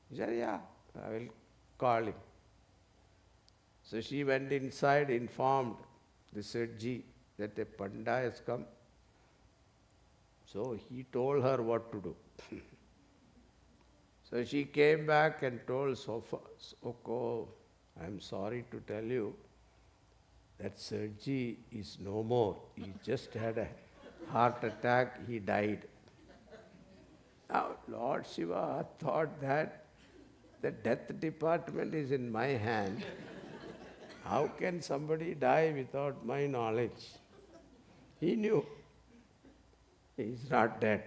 He said, yeah, I will call him. So she went inside, informed the Sethji that a Panda has come. So he told her what to do. So she came back and told Soko, I am sorry to tell you that Sethji is no more. He just had a heart attack, he died. Now Lord Shiva thought that the death department is in my hand. How can somebody die without my knowledge? He knew he is not dead.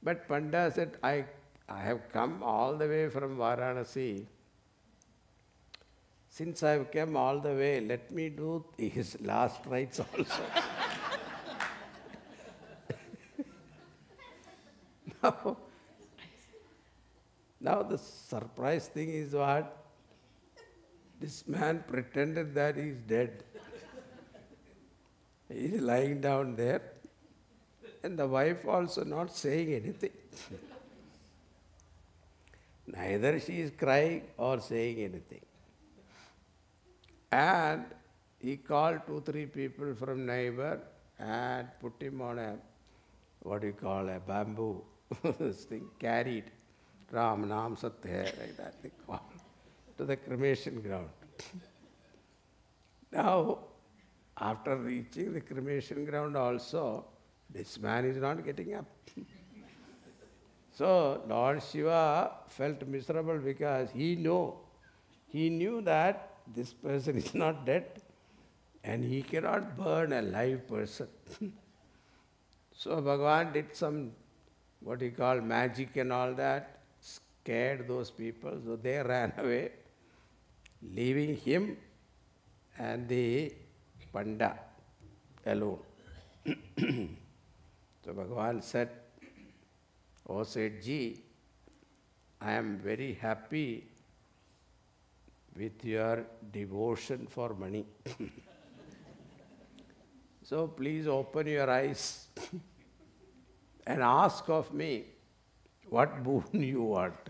But Panda said, I have come all the way from Varanasi. Since I have come all the way, let me do his last rites also. Now the surprise thing is what? This man pretended that he is dead. He is lying down there, and the wife also not saying anything. Neither she is crying or saying anything. And he called 2-3 people from neighbor and put him on a, a bamboo this thing, carried, Ram, Nam, Satya, like that they call, to the cremation ground. Now, after reaching the cremation ground also, this man is not getting up. So Lord Shiva felt miserable because he knew that this person is not dead and he cannot burn a live person. So Bhagavan did some, magic and all that, scared those people, so they ran away, leaving him and the Panda alone. So Bhagavan said, "O Sethji, I am very happy with your devotion for money. So please open your eyes and ask of me what boon you want."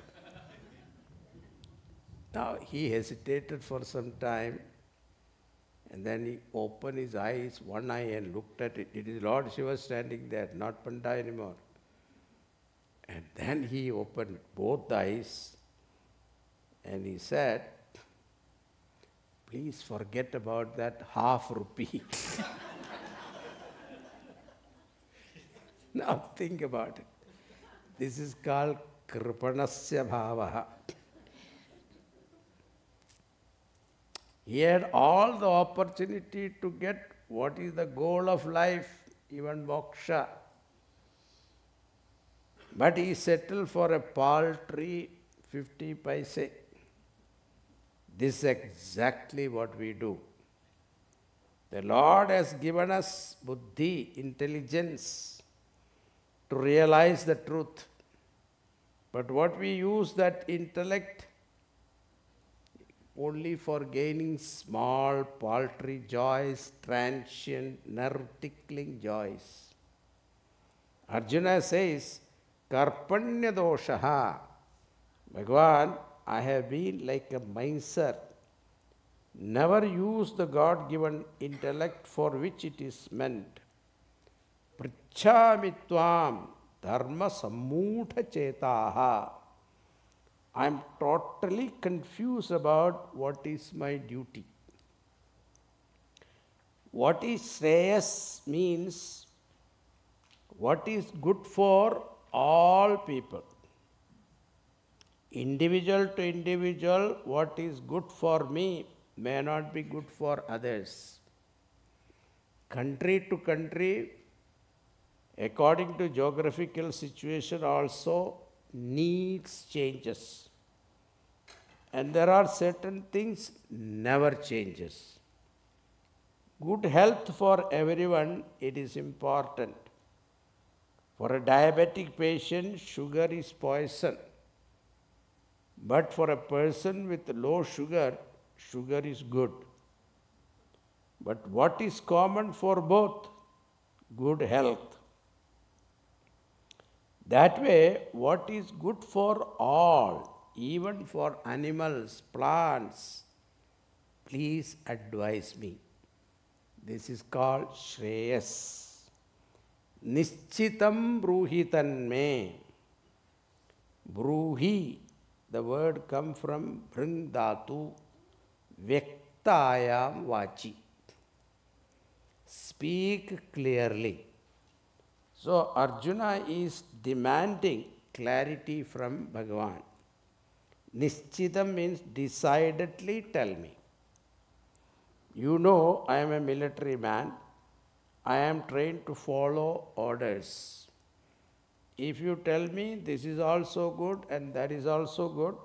Now he hesitated for some time, and then he opened his eyes, one eye, and looked at it. It is Lord Shiva standing there, not Panda anymore. And then he opened both eyes and he said, "Please forget about that half rupee." Now think about it. This is called kripanasya bhavaha. He had all the opportunity to get what is the goal of life, even moksha. But he settled for a paltry 50 paise. This is exactly what we do. The Lord has given us buddhi, intelligence, to realize the truth. But what we use that intellect only for gaining small, paltry joys, transient, nerve-tickling joys. Arjuna says, "Karpanya doshaha." Bhagavan, I have been like a miser, never used the God-given intellect for which it is meant. Prichhami tvam dharma sammudha chetaha. I am totally confused about what is my duty. What is shreyas means what is good for all people. Individual to individual, what is good for me may not be good for others. Country to country, according to geographical situation also, needs changes. And there are certain things never changes. Good health for everyone, it is important. For a diabetic patient, sugar is poison. But for a person with low sugar, sugar is good. But what is common for both? Good health. That way, what is good for all, even for animals, plants, please advise me. This is called shreyas. Nishchitam bruhitan me. Bruhi, the word comes from bring dhatu, vyaktayam vachi. Speak clearly. So Arjuna is demanding clarity from Bhagavan. Nishchitam means decidedly tell me. You know I am a military man. I am trained to follow orders. If you tell me this is also good and that is also good,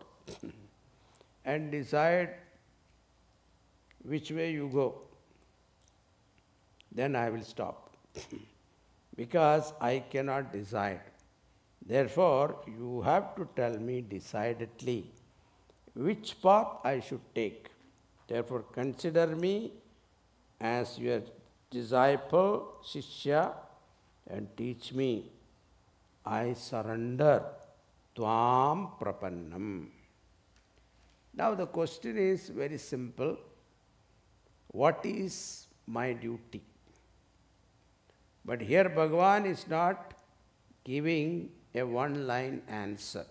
and decide which way you go, then I will stop. Because I cannot decide. Therefore, you have to tell me decidedly which path I should take. Therefore, consider me as your disciple, Shishya, and teach me. I surrender. Tvam prapannam. Now the question is very simple. What is my duty? But here Bhagavan is not giving a one-line answer.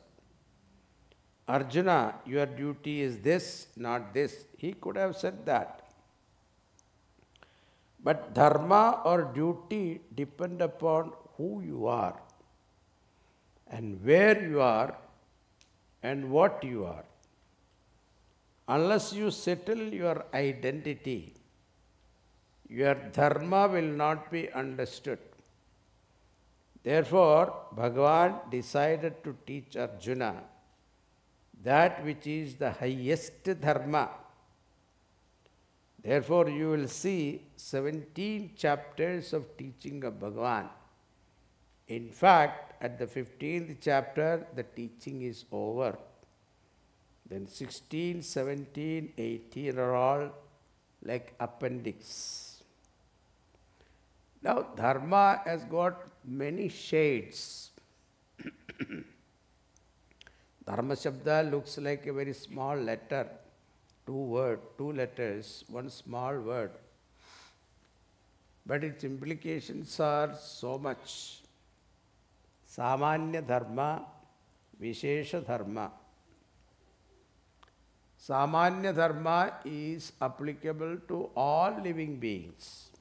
Arjuna, your duty is this, not this. He could have said that. But dharma or duty depend upon who you are and where you are and what you are. Unless you settle your identity, your dharma will not be understood. Therefore, Bhagavan decided to teach Arjuna that which is the highest dharma. Therefore, you will see 17 chapters of teaching of Bhagavan. In fact, at the 15th chapter, the teaching is over. Then 16, 17, 18 are all like appendix. Now, Dharma has got many shades. Dharma Shabda looks like a very small letter, two letters, one small word. But its implications are so much. Samanya Dharma, Vishesha Dharma. Samanya Dharma is applicable to all living beings.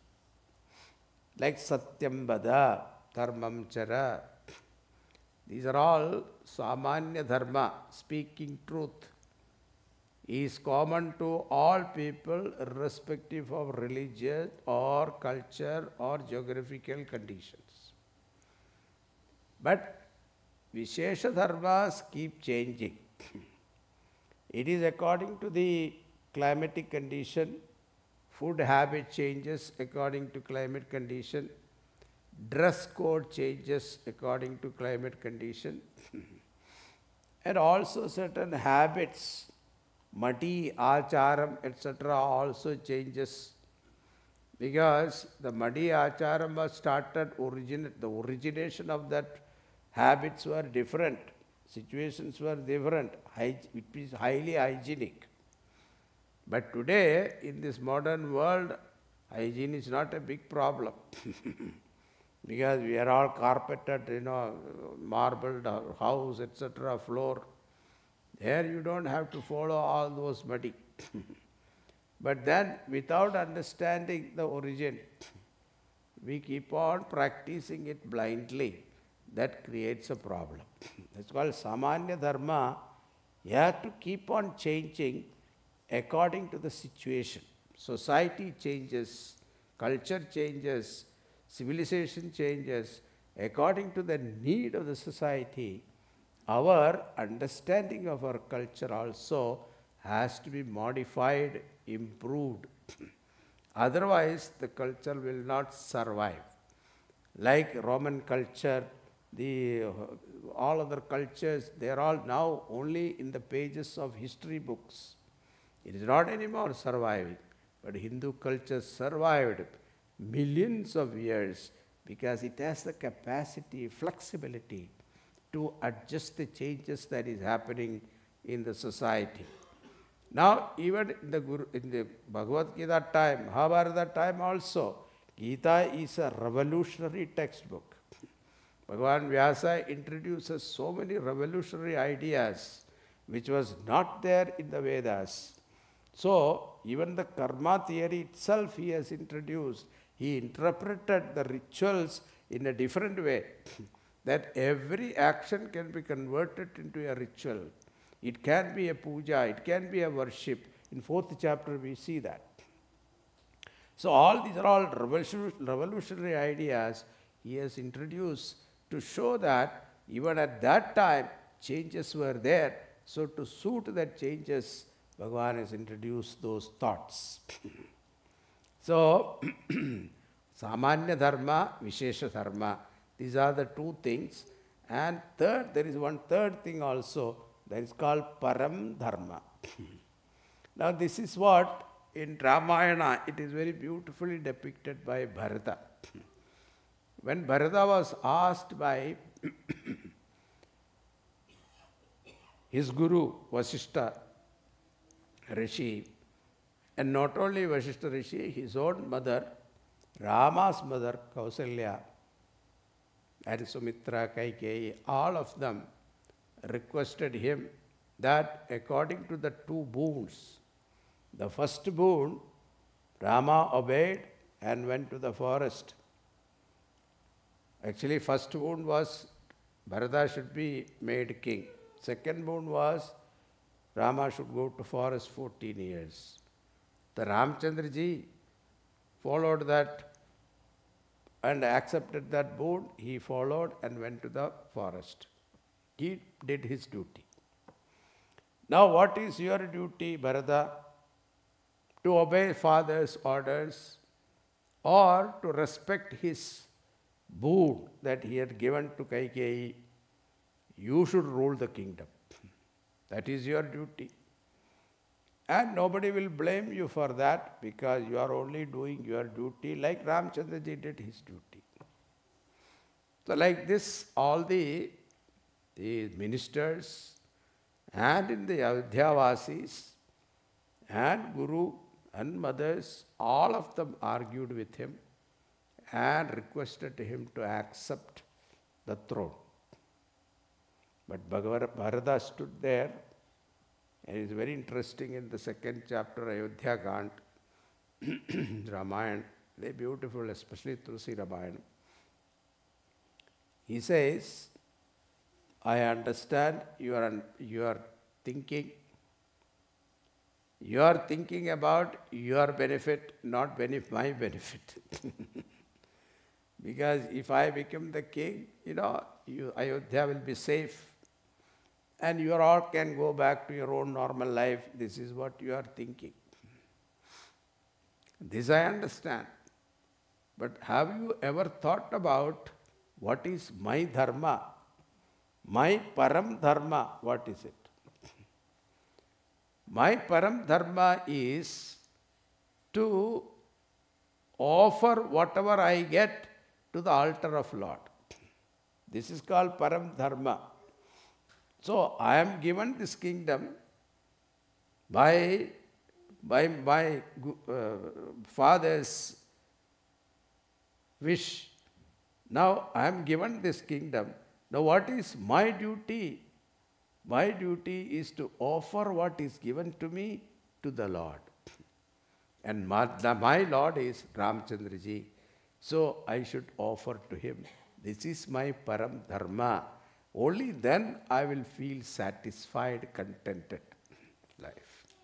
Like Satyam Vada, Dharmam Chara. These are all Samanya Dharma, speaking truth, is common to all people irrespective of religion or culture or geographical conditions. But Vishesha Dharmas keep changing. It is according to the climatic condition, food habit changes according to climate condition, dress code changes according to climate condition, and also certain habits, mati, acharam, etc. also changes, because the mati acharam was started, the origination of that habits were different, situations were different, it is highly hygienic. But today, in this modern world, hygiene is not a big problem. Because we are all carpeted, marbled house, etc., floor. There you don't have to follow all those muddy. But then, without understanding the origin, we keep on practicing it blindly. That creates a problem. That's called Samanya Dharma. You have to keep on changing according to the situation. Society changes, culture changes, civilization changes. According to the need of the society, our understanding of our culture also has to be modified, improved. Otherwise, the culture will not survive. Like Roman culture, all other cultures, they are all now only in the pages of history books. It is not anymore surviving. But Hindu culture survived millions of years because it has the capacity, flexibility to adjust the changes that is happening in the society. Now, even in the Bhagavad Gita time, Mahabharata time also, Gita is a revolutionary textbook. Bhagavan Vyasa introduces so many revolutionary ideas which was not there in the Vedas. So, even the karma theory itself he has introduced. He interpreted the rituals in a different way. That every action can be converted into a ritual. It can be a puja, it can be a worship. In 4th chapter we see that. So all these are all revolutionary ideas he has introduced to show that even at that time changes were there. So to suit that changes, Bhagavan has introduced those thoughts. So, Samanya Dharma, Vishesha Dharma. These are the two things. And third, there is one third thing also that is called Param Dharma. Now this is what in Ramayana it is very beautifully depicted by Bharata. When Bharata was asked by his guru Vasishtha Rishi, and not only Vasishtha Rishi, his own mother, Rama's mother Kausalya, and Sumitra, Kaikeyi, all of them requested him that according to the two boons, the first boon, Rama obeyed and went to the forest. Actually, first boon was Bharata should be made king. Second boon was Rama should go to forest 14 years. The Ramchandra ji followed that and accepted that boon. He followed and went to the forest. He did his duty. Now what is your duty, Bharata? to obey father's orders or to respect his boon that he had given to Kaikeyi. You should rule the kingdom. That is your duty. And nobody will blame you for that because you are only doing your duty like Ramchandraji did his duty. So like this, all the ministers and in the Ayodhyavasis and Guru and mothers, all of them argued with him and requested him to accept the throne. But Bharata stood there, and it's very interesting in the second chapter, Ayodhya Kand, Ramayana, very beautiful, especially Tulsi Ramayana. He says, I understand you are thinking. You are thinking about your benefit, not my benefit. Because if I become the king, Ayodhya will be safe. And you all can go back to your own normal life. This is what you are thinking. This I understand. But have you ever thought about what is my dharma? My param dharma, what is it? My param dharma is to offer whatever I get to the altar of Lord. This is called param dharma. So I am given this kingdom by my father's wish. Now I am given this kingdom. Now what is my duty? My duty is to offer what is given to me to the Lord. And my Lord is Ramchandraji. So I should offer to him. This is my param dharma. Only then I will feel satisfied, contented life.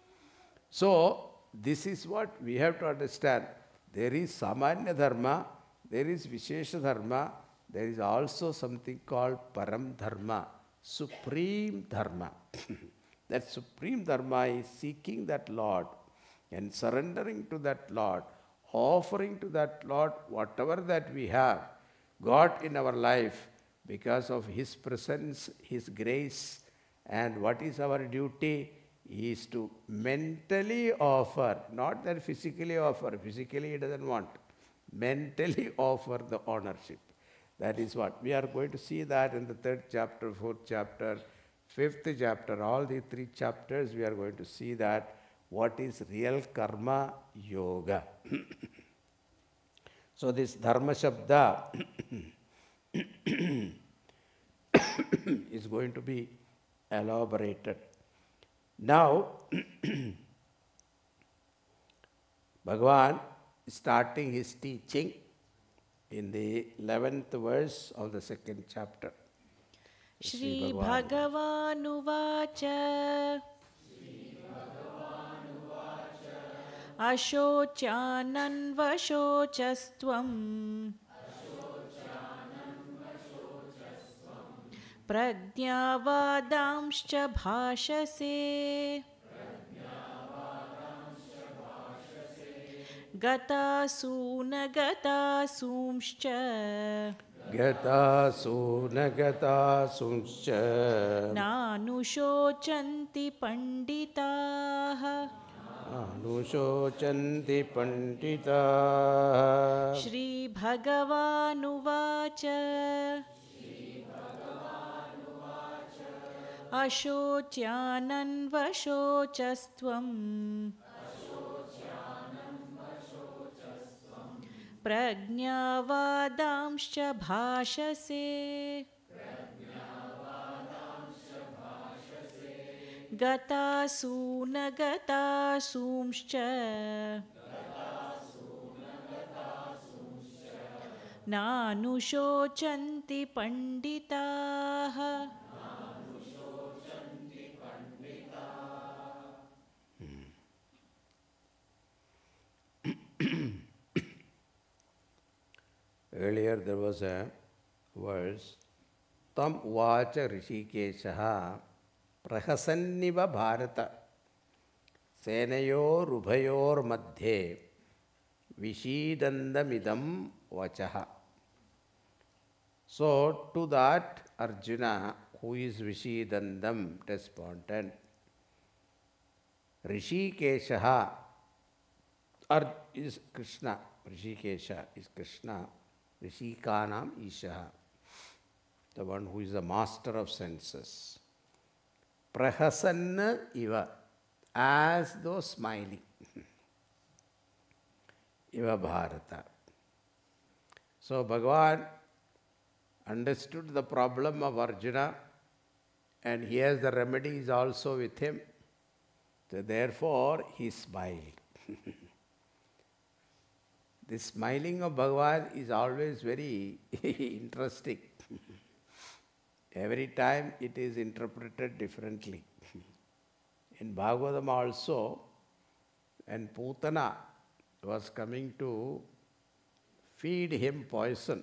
So this is what we have to understand. There is Samanya Dharma, there is Vishesha Dharma, there is also something called Param Dharma, Supreme Dharma. That Supreme Dharma is seeking that Lord and surrendering to that Lord, offering to that Lord whatever that we have got in our life because of His presence, His grace. And what is our duty? Is to mentally offer, not that physically offer. Physically He doesn't want. Mentally offer the ownership. That is what. We are going to see that in the 3rd chapter, 4th chapter, 5th chapter, all the 3 chapters we are going to see that what is real karma yoga. So this dharma shabda is going to be elaborated. Now, Bhagavan is starting his teaching in the 11th verse of the 2nd chapter. Shri Bhagawanuvacha Ashochananvashocastvam Pragyavadamscha bhashase Gatasuna Gatasuna Nanushocanti panditaha Anushocanti pandita. Shri Bhagawanuvacha Ashocyananvashocastvam Pragyavadamscha bhashase Gatasuna Nanushocanti panditaha. Earlier there was a verse, Tam uvacha Rishikeshaha Prahasanniva Bharata. Senayor Ubhayor Madhye Vishidandamidam Vachaha. So, to that Arjuna, who is Vishidandam, despondent, Rishikeshaha is Krishna. Rishikesha is Krishna. Rishikanam Ishaha, the one who is the master of senses. Prahasanna iva, as though smiling. Iva Bharata. So Bhagavan understood the problem of Arjuna, and he has the remedies also with him. So therefore he smiled. The smiling of Bhagavan is always very interesting. Every time it is interpreted differently. In Bhagavatam also, when Putana was coming to feed him poison,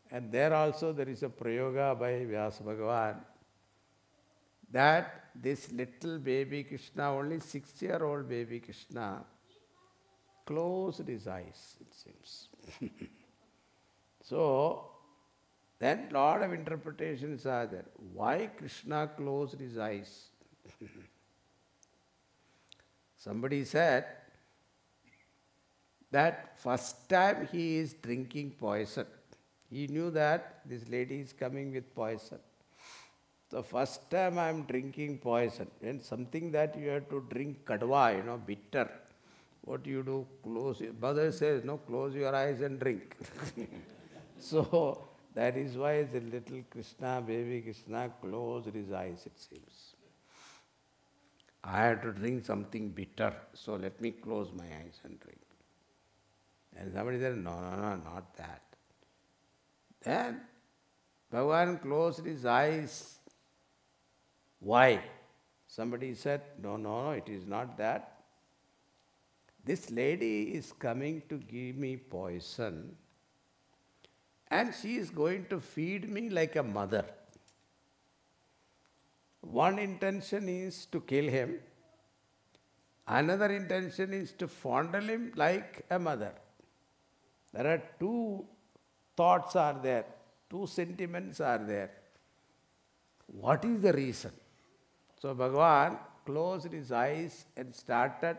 and there also there is a prayoga by Vyasa Bhagavan, that this little baby Krishna, only 6-year-old baby Krishna, closed his eyes, it seems. So, then lot of interpretations are there. Why Krishna closed his eyes? Somebody said that first time he is drinking poison. He knew that this lady is coming with poison. The first time I am drinking poison, and something that you have to drink kadwa, bitter. What you do? Close. Mother says, no, close your eyes and drink. So that is why the little Krishna, baby Krishna, closed his eyes, it seems. I have to drink something bitter, so let me close my eyes and drink. And somebody said, no, not that. Then Bhagavan closed his eyes. Why? Somebody said, no, it is not that. This lady is coming to give me poison, and she is going to feed me like a mother. One intention is to kill him. Another intention is to fondle him like a mother. There are two thoughts are there, two sentiments are there. What is the reason? So Bhagavan closed his eyes and started,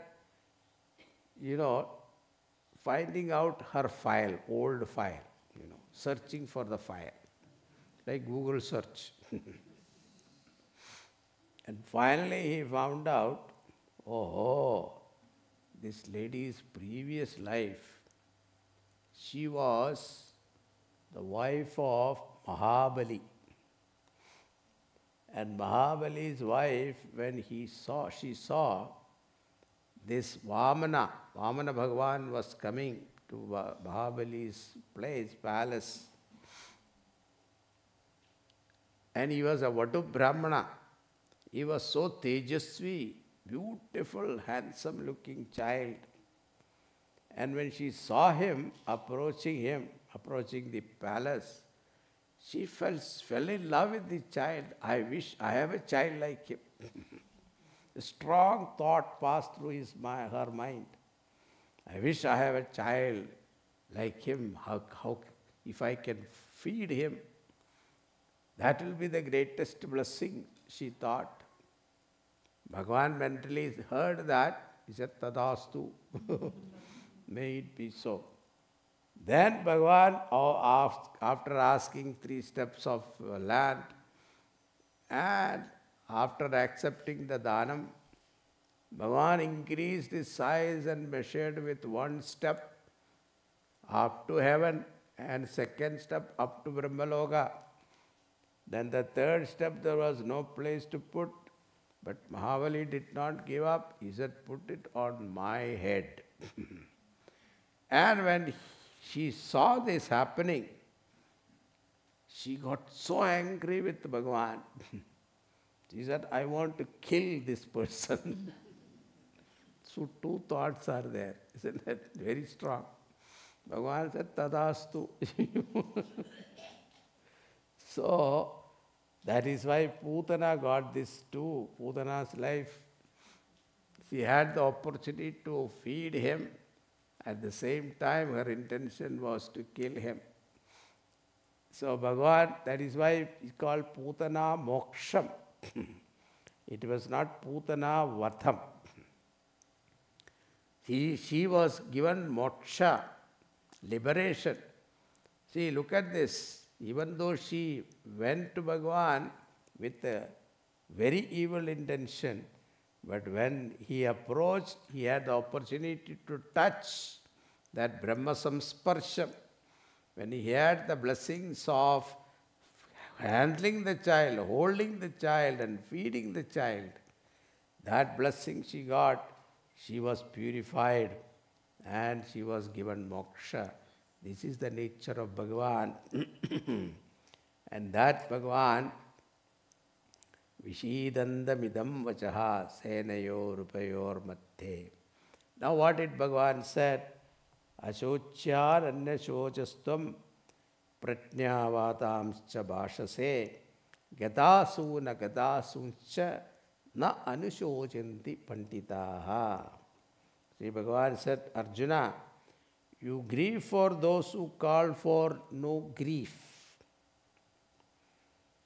finding out her file, old file, searching for the file, like Google search. And finally he found out, this lady's previous life, she was the wife of Mahabali. And Mahabali's wife, when she saw this Vamana Bhagavan was coming to Mahabali's palace. And he was a Vadu Brahmana. He was so tejasvi, beautiful, handsome looking child. And when she saw him approaching the palace, she fell in love with the child. I wish I have a child like him. A strong thought passed through her mind. I wish I have a child like him. How if I can feed him, that will be the greatest blessing, she thought. Bhagavan mentally heard that. He said, Tadastu. May it be so. Then Bhagavan, after asking 3 steps of land, and after accepting the dhanam, Bhagavan increased his size and measured with 1 step up to heaven, and 2nd step up to Brahmaloka. Then the 3rd step there was no place to put, but Mahabali did not give up. He said, put it on my head. And when she saw this happening, she got so angry with Bhagavan. She said, I want to kill this person. So 2 thoughts are there. Isn't that very strong? Bhagavan said, Tadastu. So that is why Putana got this too. Putana's life She had the opportunity to feed him. At the same time, her intention was to kill him. So Bhagavan, that is why it's called Putana Moksham. It was not Putana Vatham. She was given moksha, liberation. See, look at this. Even though she went to Bhagavan with a very evil intention, but when he approached, he had the opportunity to touch that Brahma Samsparsham. When he had the blessings of handling the child, holding the child and feeding the child, that blessing she got, she was purified and she was given moksha. This is the nature of Bhagavan. And that Bhagavan, Vishidandamidam vachaha senayor rupayor mathe. Now what did Bhagavan said? Ashochya annashochastvam prajnavatamscha bhashase gatasuna gatasuncha na anushojanti panditaha. See, Bhagavan said, Arjuna, you grieve for those who call for no grief.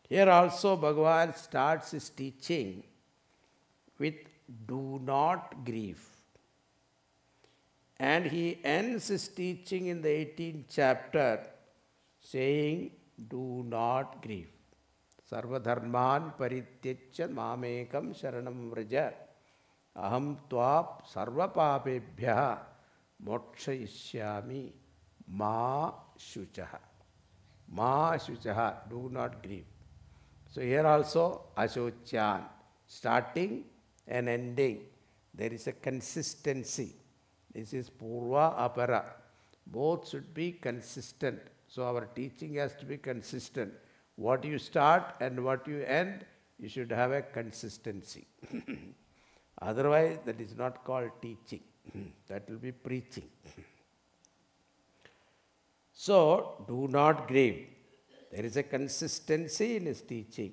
Here also Bhagavan starts his teaching with do not grieve. And he ends his teaching in the 18th chapter saying, do not grieve. Sarvadharman parityajya mamekam sharanam vraja aham tvap sarvapapebhya mokshayishyami ma shuchaha. Ma shuchaha, do not grieve. So here also Ashocyan, starting and ending, there is a consistency. This is Purva Apara. Both should be consistent. So our teaching has to be consistent. What you start and what you end, you should have a consistency. Otherwise, that is not called teaching. That will be preaching. So, do not grieve. There is a consistency in his teaching.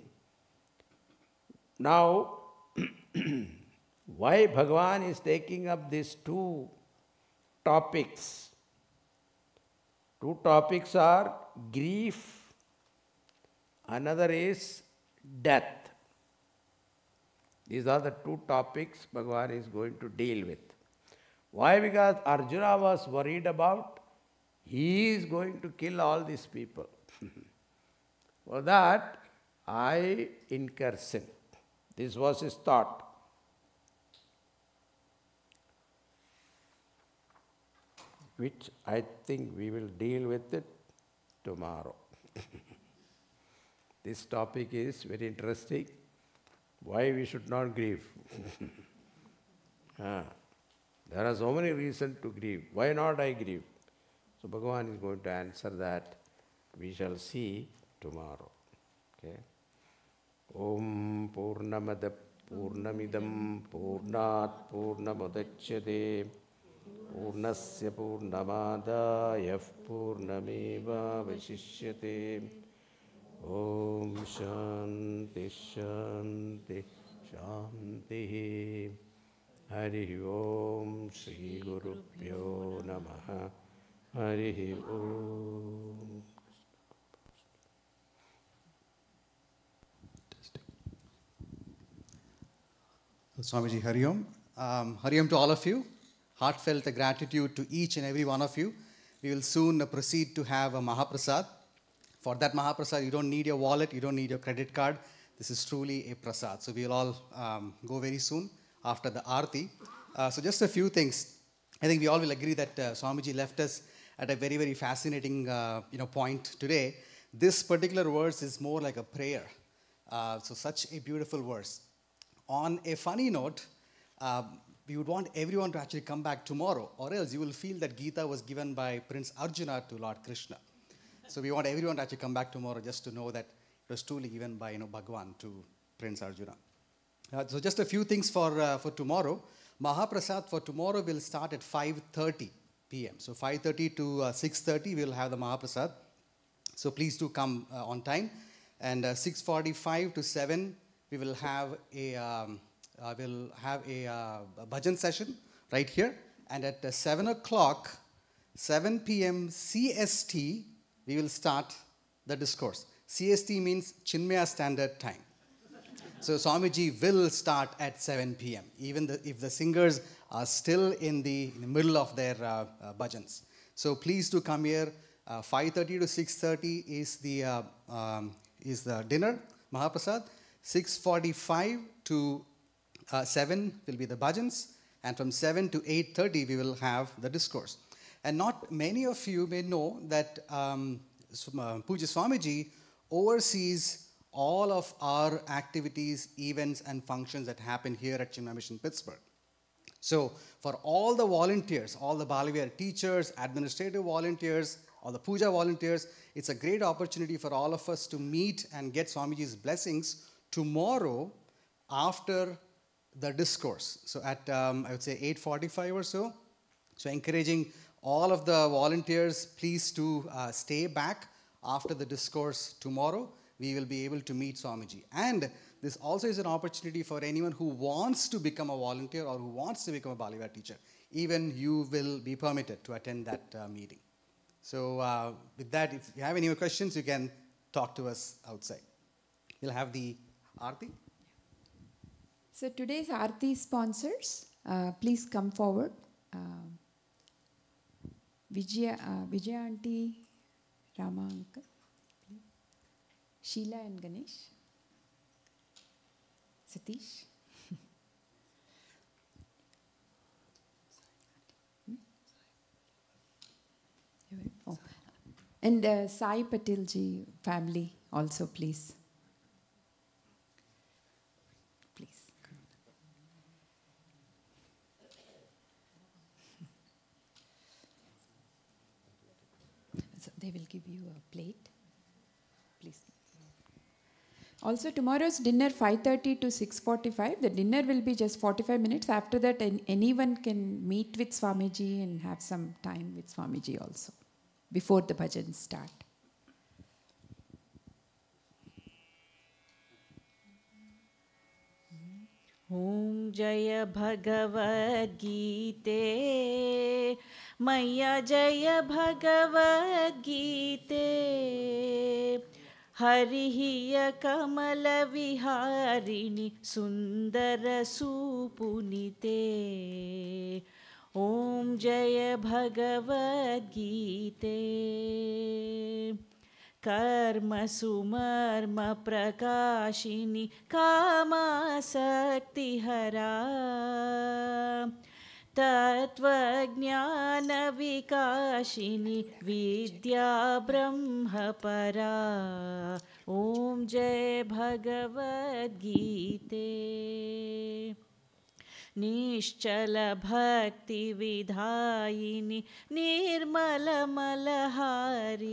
Now, why Bhagavan is taking up these two topics? Two topics are grief, another is death. These are the two topics Bhagavan is going to deal with. Why? Because Arjuna was worried about he is going to kill all these people. For that, I incur sin. This was his thought. Which I think we will deal with it tomorrow. This topic is very interesting. Why we should not grieve? There are so many reasons to grieve. Why not I grieve? So Bhagavan is going to answer that. We shall see tomorrow. Okay. Om Purnamada Purnamidam Purnat Purnamudachyate Purnasya Purnamadaya Purnameva Vashishyate. Om Shanti Shanti Shanti. Hari Om Shri Guru Pyo Namaha. Hari Om. Swamiji, Hari Om. Hari Om to all of you. Heartfelt gratitude to each and every one of you. We will soon proceed to have a Mahaprasad. For that Mahaprasad, you don't need your wallet, you don't need your credit card. This is truly a prasad. So we will all go very soon after the Aarti. So just a few things. I think we all will agree that Swamiji left us at a very, very fascinating point today. This particular verse is more like a prayer. So such a beautiful verse. On a funny note, we would want everyone to actually come back tomorrow, or else you will feel that Gita was given by Prince Arjuna to Lord Krishna. So we want everyone to actually come back tomorrow just to know that it was truly given by Bhagavan to Prince Arjuna. So just a few things for tomorrow. Mahaprasad for tomorrow will start at 5:30 p.m. So 5:30 to 6:30 we will have the Mahaprasad. So please do come on time. And 6:45 to 7 we will have a we'll have a bhajan session right here. And at 7 o'clock, 7 p.m. CST, we will start the discourse. CST means Chinmaya Standard Time. So Swamiji will start at 7 p.m. even if the singers are still in the middle of their bhajans. So please do come here. 5:30 to 6:30 is the dinner, Mahaprasad. 6:45 to 7 will be the bhajans. And from 7 to 8:30 we will have the discourse. And not many of you may know that Puja Swamiji oversees all of our activities, events, and functions that happen here at Chinmaya Mission Pittsburgh. So for all the volunteers, all the Balavihara teachers, administrative volunteers, all the puja volunteers, it's a great opportunity for all of us to meet and get Swamiji's blessings tomorrow after the discourse. So at, I would say 8:45 or so. So encouraging all of the volunteers, please to stay back after the discourse tomorrow. We will be able to meet Swamiji. And this also is an opportunity for anyone who wants to become a volunteer or who wants to become a Balavihara teacher. Even you will be permitted to attend that meeting. So with that, if you have any more questions, you can talk to us outside. We'll have the Aarti. So today's Aarti sponsors, please come forward. Vijaya Aunty, Rama Uncle, Sheila and Ganesh, Satish. Oh. And Sai Patilji family also, please. Please. So they will give you a plate. Please. Also, tomorrow's dinner 5:30 to 6:45. The dinner will be just 45 minutes. After that, anyone can meet with Swamiji and have some time with Swamiji also, before the bhajans start. Om Jaya Bhagavad Gita, Maya Jaya Bhagavad Gita, Harihiya Kamala Viharini Sundara Supunite. Om Jaya Bhagavad Gita. Karma Sumarma Prakashini Kama Sakti Hara Tattva Jnana Vikashini Vidya Brahma Para. Om Jai Bhagavad Gita. Nishchala Bhakti Vidhayini Nirmala Malahari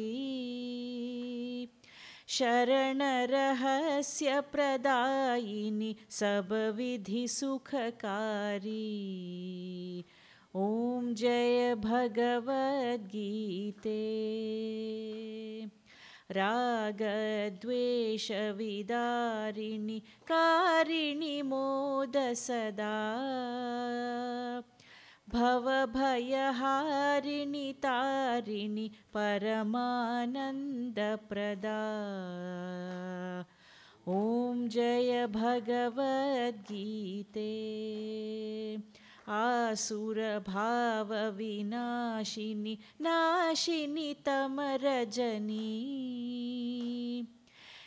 Sharana Rahasya Pradayini Sabhavidhi Sukhakari. Om Jaya Bhagavad Gita. Raga Dvesha Vidarini Karini Moda Sada Bhava Bhaya Harini Tarini Paramananda Prada. Om Jaya Bhagavad Gita. Asura Bhava Vinashini Nashini Tamarajani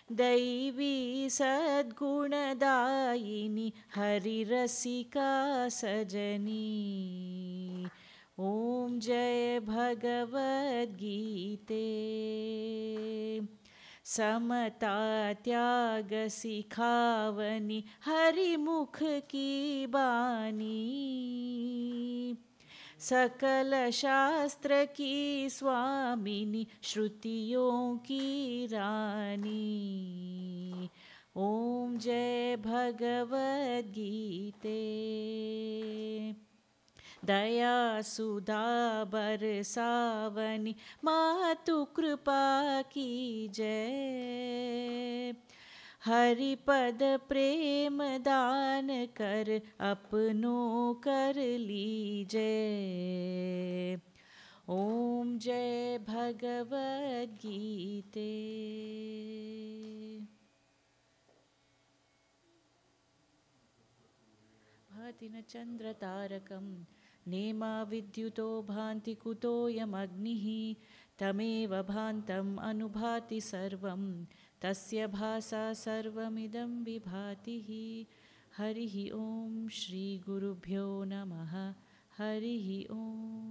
Daivi Sadgunadayini Harirasika Sajani. Om Jaya Bhagavad Gita. Samata Tyaga Sikhavani Harimukh Ki Bani Sakala Shastra Ki Swamini Shrutiyon Ki Rani. Om Jai Bhagavad Gita. Daya Sudha Barsavani Matu Kripa Ki Jai. हरिपद प्रेम दान कर अपनो कर लीजे। ओम जय भगवद गीते। भाति न चंद्र तारकं नेमा विद्युतो भान्ति कुतोऽयमग्निः तमेव भान्तम् अनुभाति सर्वं तस्य भासा सर्वमिदं विभाति। हरिः ओम श्री गुरुभ्यो नमः। हरिः ओम।